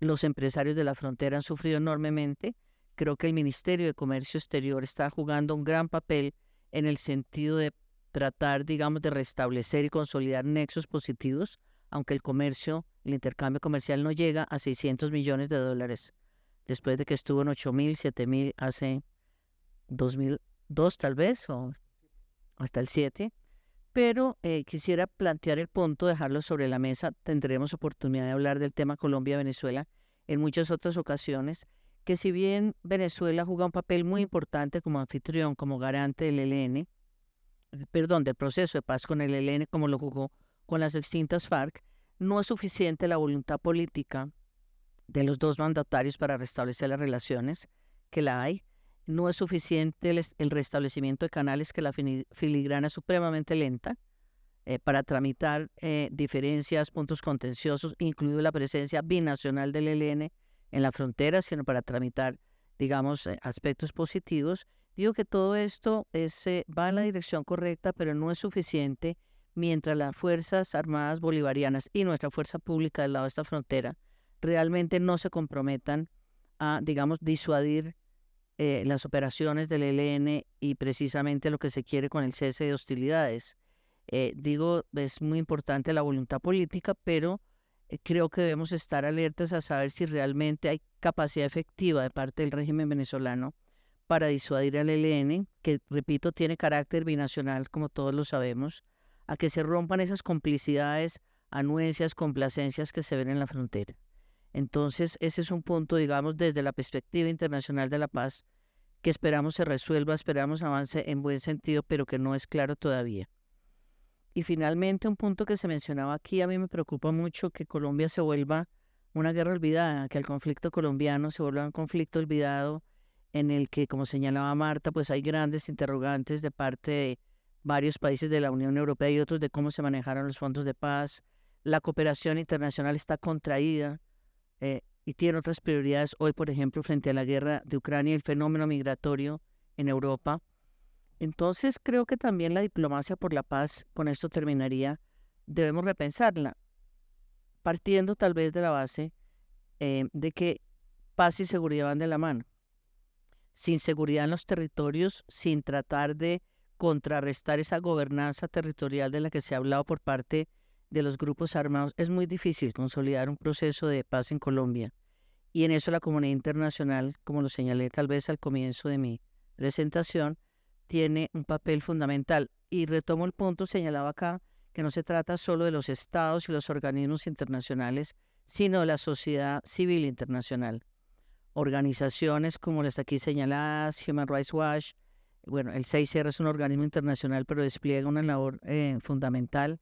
Los empresarios de la frontera han sufrido enormemente. Creo que el Ministerio de Comercio Exterior está jugando un gran papel en el sentido de tratar, digamos, de restablecer y consolidar nexos positivos, aunque el intercambio comercial no llega a 600 millones de dólares, después de que estuvo en 8.000, 7.000 hace 2002 tal vez, o hasta el 7. Pero quisiera plantear el punto, dejarlo sobre la mesa. Tendremos oportunidad de hablar del tema Colombia-Venezuela en muchas otras ocasiones, que si bien Venezuela juega un papel muy importante como anfitrión, como garante del ELN, del proceso de paz con el ELN, como lo jugó con las extintas FARC, no es suficiente la voluntad política de los dos mandatarios para restablecer las relaciones, que la hay. No es suficiente el restablecimiento de canales, que la filigrana es supremamente lenta, para tramitar diferencias, puntos contenciosos, incluido la presencia binacional del ELN en la frontera, sino para tramitar, digamos, aspectos positivos. Digo que todo esto va en la dirección correcta, pero no es suficiente mientras las Fuerzas Armadas Bolivarianas y nuestra fuerza pública del lado de esta frontera realmente no se comprometan a, digamos, disuadir las operaciones del ELN y precisamente lo que se quiere con el cese de hostilidades. Es muy importante la voluntad política, pero creo que debemos estar alertas a saber si realmente hay capacidad efectiva de parte del régimen venezolano para disuadir al ELN, que, repito, tiene carácter binacional, como todos lo sabemos, a que se rompan esas complicidades, anuencias, complacencias que se ven en la frontera. Entonces, ese es un punto, digamos, desde la perspectiva internacional de la paz, que esperamos se resuelva, esperamos avance en buen sentido, pero que no es claro todavía. Y finalmente, un punto que se mencionaba aquí, a mí me preocupa mucho que Colombia se vuelva una guerra olvidada, que el conflicto colombiano se vuelva un conflicto olvidado en el que, como señalaba Marta, pues hay grandes interrogantes de parte de varios países de la Unión Europea y otros de cómo se manejaron los fondos de paz, la cooperación internacional está contraída y tiene otras prioridades hoy, por ejemplo, frente a la guerra de Ucrania y el fenómeno migratorio en Europa. Entonces, creo que también la diplomacia por la paz, con esto terminaría, debemos repensarla, partiendo tal vez de la base de que paz y seguridad van de la mano. Sin seguridad en los territorios, sin tratar de contrarrestar esa gobernanza territorial de la que se ha hablado por parte de los grupos armados, es muy difícil consolidar un proceso de paz en Colombia. Y en eso la comunidad internacional, como lo señalé tal vez al comienzo de mi presentación, tiene un papel fundamental. Y retomo el punto señalado acá, que no se trata solo de los estados y los organismos internacionales, sino de la sociedad civil internacional. Organizaciones como las aquí señaladas, Human Rights Watch, bueno, el 6R es un organismo internacional, pero despliega una labor fundamental.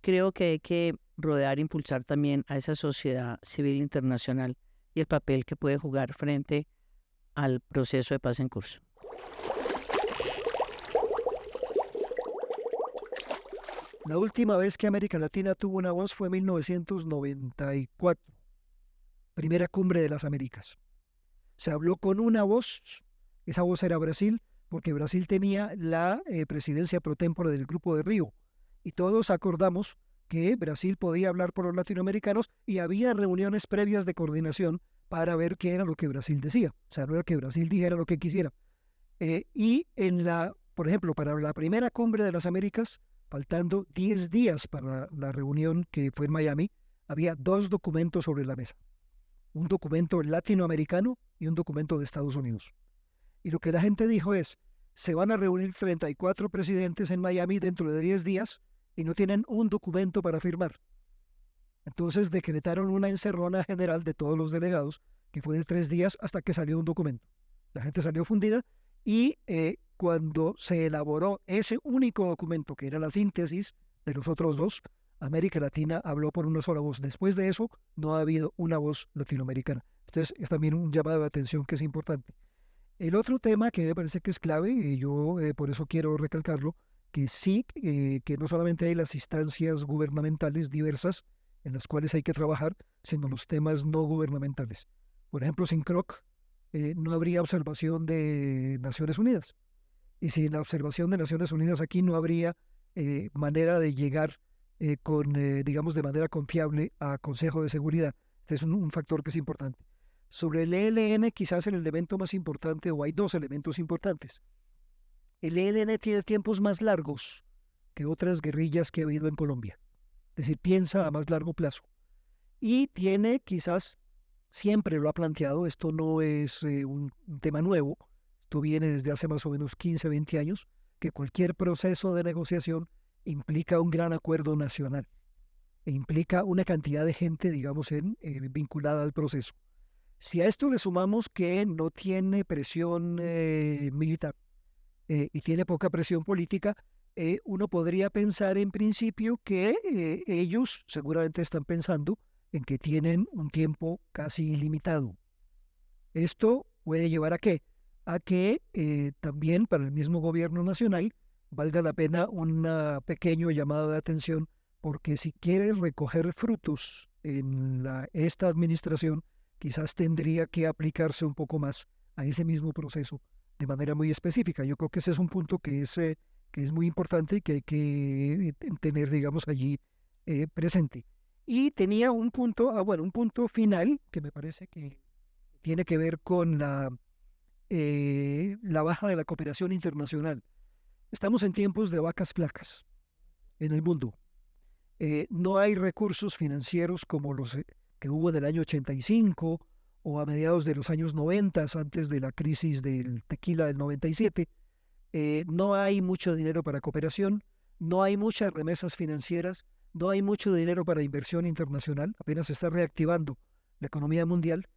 Creo que hay que rodear e impulsar también a esa sociedad civil internacional y el papel que puede jugar frente al proceso de paz en curso. La última vez que América Latina tuvo una voz fue en 1994, primera cumbre de las Américas. Se habló con una voz, esa voz era Brasil, porque Brasil tenía la presidencia pro tempore del Grupo de Río, y todos acordamos que Brasil podía hablar por los latinoamericanos y había reuniones previas de coordinación para ver qué era lo que Brasil decía. O sea, no era que Brasil dijera lo que quisiera. Y por ejemplo, para la primera cumbre de las Américas, faltando 10 días para la reunión que fue en Miami, había 2 documentos sobre la mesa. Un documento latinoamericano y un documento de Estados Unidos. Y lo que la gente dijo es, se van a reunir 34 presidentes en Miami dentro de 10 días y no tienen un documento para firmar. Entonces decretaron una encerrona general de todos los delegados, que fue de 3 días hasta que salió un documento. La gente salió fundida y cuando se elaboró ese único documento, que era la síntesis de los otros 2, América Latina habló por una sola voz. Después de eso, no ha habido una voz latinoamericana. Entonces, es también un llamado de atención que es importante. El otro tema que me parece que es clave, y yo por eso quiero recalcarlo, que sí, que no solamente hay las instancias gubernamentales diversas en las cuales hay que trabajar, sino los temas no gubernamentales. Por ejemplo, sin CROC no habría observación de Naciones Unidas. Y sin la observación de Naciones Unidas aquí no habría manera de llegar digamos, de manera confiable a Consejo de Seguridad. Este es un factor que es importante. Sobre el ELN, quizás el elemento más importante, o hay 2 elementos importantes. El ELN tiene tiempos más largos que otras guerrillas que ha habido en Colombia. Es decir, piensa a más largo plazo. Y tiene quizás, siempre lo ha planteado, esto no es un tema nuevo, esto viene desde hace más o menos 15, 20 años, que cualquier proceso de negociación implica un gran acuerdo nacional e implica una cantidad de gente, digamos, vinculada al proceso. Si a esto le sumamos que no tiene presión militar y tiene poca presión política, uno podría pensar en principio que ellos seguramente están pensando en que tienen un tiempo casi ilimitado. Esto puede llevar ¿a qué? A que también para el mismo gobierno nacional valga la pena un pequeño llamado de atención, porque si quiere recoger frutos en esta administración, quizás tendría que aplicarse un poco más a ese mismo proceso de manera muy específica. Yo creo que ese es un punto que es muy importante y que hay que tener, digamos, allí presente. Y tenía un punto, un punto final que me parece que tiene que ver con la baja de la cooperación internacional. Estamos en tiempos de vacas flacas en el mundo. No hay recursos financieros como los que hubo en el año 85 o a mediados de los años 90, antes de la crisis del tequila del 97. No hay mucho dinero para cooperación, no hay muchas remesas financieras, no hay mucho dinero para inversión internacional, apenas se está reactivando la economía mundial.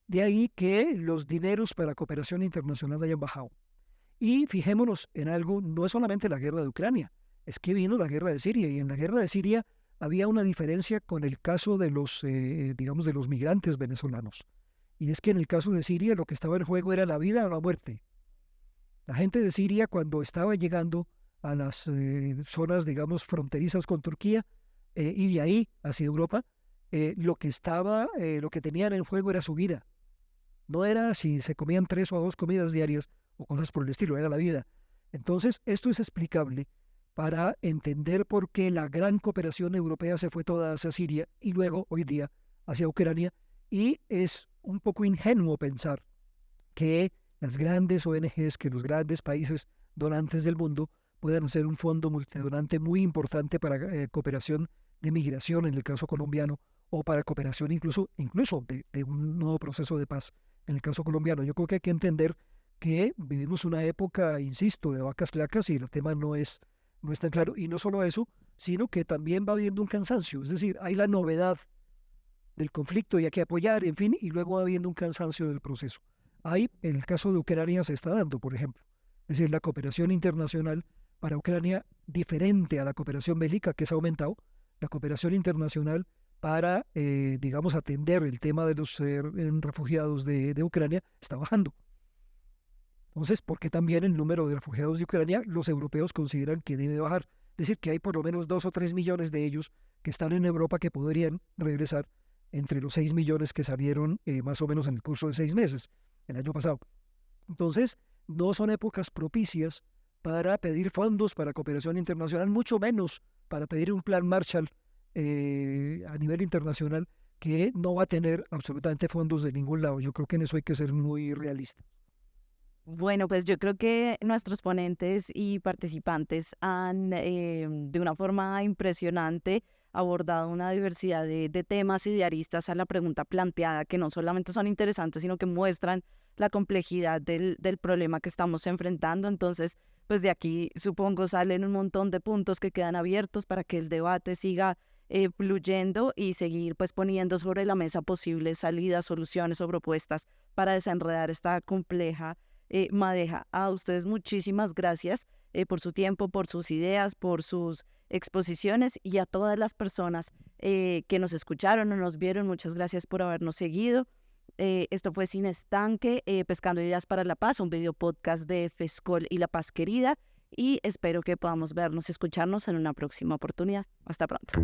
De ahí que los dineros para cooperación internacional hayan bajado. Y fijémonos en algo, no es solamente la guerra de Ucrania, es que vino la guerra de Siria, y en la guerra de Siria había una diferencia con el caso de los, digamos, de los migrantes venezolanos. Y es que en el caso de Siria lo que estaba en juego era la vida o la muerte. La gente de Siria, cuando estaba llegando a las zonas, digamos, fronterizas con Turquía, y de ahí hacia Europa, lo que tenían en juego era su vida. No era si se comían 3 o 2 comidas diarias o cosas por el estilo, era la vida. Entonces, esto es explicable para entender por qué la gran cooperación europea se fue toda hacia Siria y luego, hoy día, hacia Ucrania. Y es un poco ingenuo pensar que las grandes ONGs, que los grandes países donantes del mundo puedan hacer un fondo multidonante muy importante para cooperación de migración, en el caso colombiano, o para cooperación incluso de un nuevo proceso de paz, en el caso colombiano. Yo creo que hay que entender que vivimos una época, insisto, de vacas flacas y el tema no es tan claro. Y no solo eso, sino que también va habiendo un cansancio. Es decir, hay la novedad del conflicto y hay que apoyar, en fin, y luego va habiendo un cansancio del proceso. Ahí, en el caso de Ucrania se está dando, por ejemplo. Es decir, la cooperación internacional para Ucrania, diferente a la cooperación bélica que se ha aumentado, la cooperación internacional para, digamos, atender el tema de los refugiados de Ucrania está bajando. Entonces, ¿por qué también el número de refugiados de Ucrania los europeos consideran que debe bajar? Es decir, que hay por lo menos 2 o 3 millones de ellos que están en Europa que podrían regresar entre los 6 millones que salieron más o menos en el curso de 6 meses, el año pasado. Entonces, no son épocas propicias para pedir fondos para cooperación internacional, mucho menos para pedir un plan Marshall a nivel internacional que no va a tener absolutamente fondos de ningún lado. Yo creo que en eso hay que ser muy realistas. Bueno, pues yo creo que nuestros ponentes y participantes han, de una forma impresionante, abordado una diversidad de temas y de aristas a la pregunta planteada, que no solamente son interesantes, sino que muestran la complejidad del problema que estamos enfrentando. Entonces, pues de aquí supongo salen un montón de puntos que quedan abiertos para que el debate siga fluyendo y seguir pues poniendo sobre la mesa posibles salidas, soluciones o propuestas para desenredar esta compleja madeja. A ustedes muchísimas gracias por su tiempo, por sus ideas, por sus exposiciones, y a todas las personas que nos escucharon o nos vieron, muchas gracias por habernos seguido. Esto fue Sin Estanque, Pescando Ideas para la Paz, un video podcast de FESCOL y La Paz Querida, y espero que podamos vernos y escucharnos en una próxima oportunidad. Hasta pronto.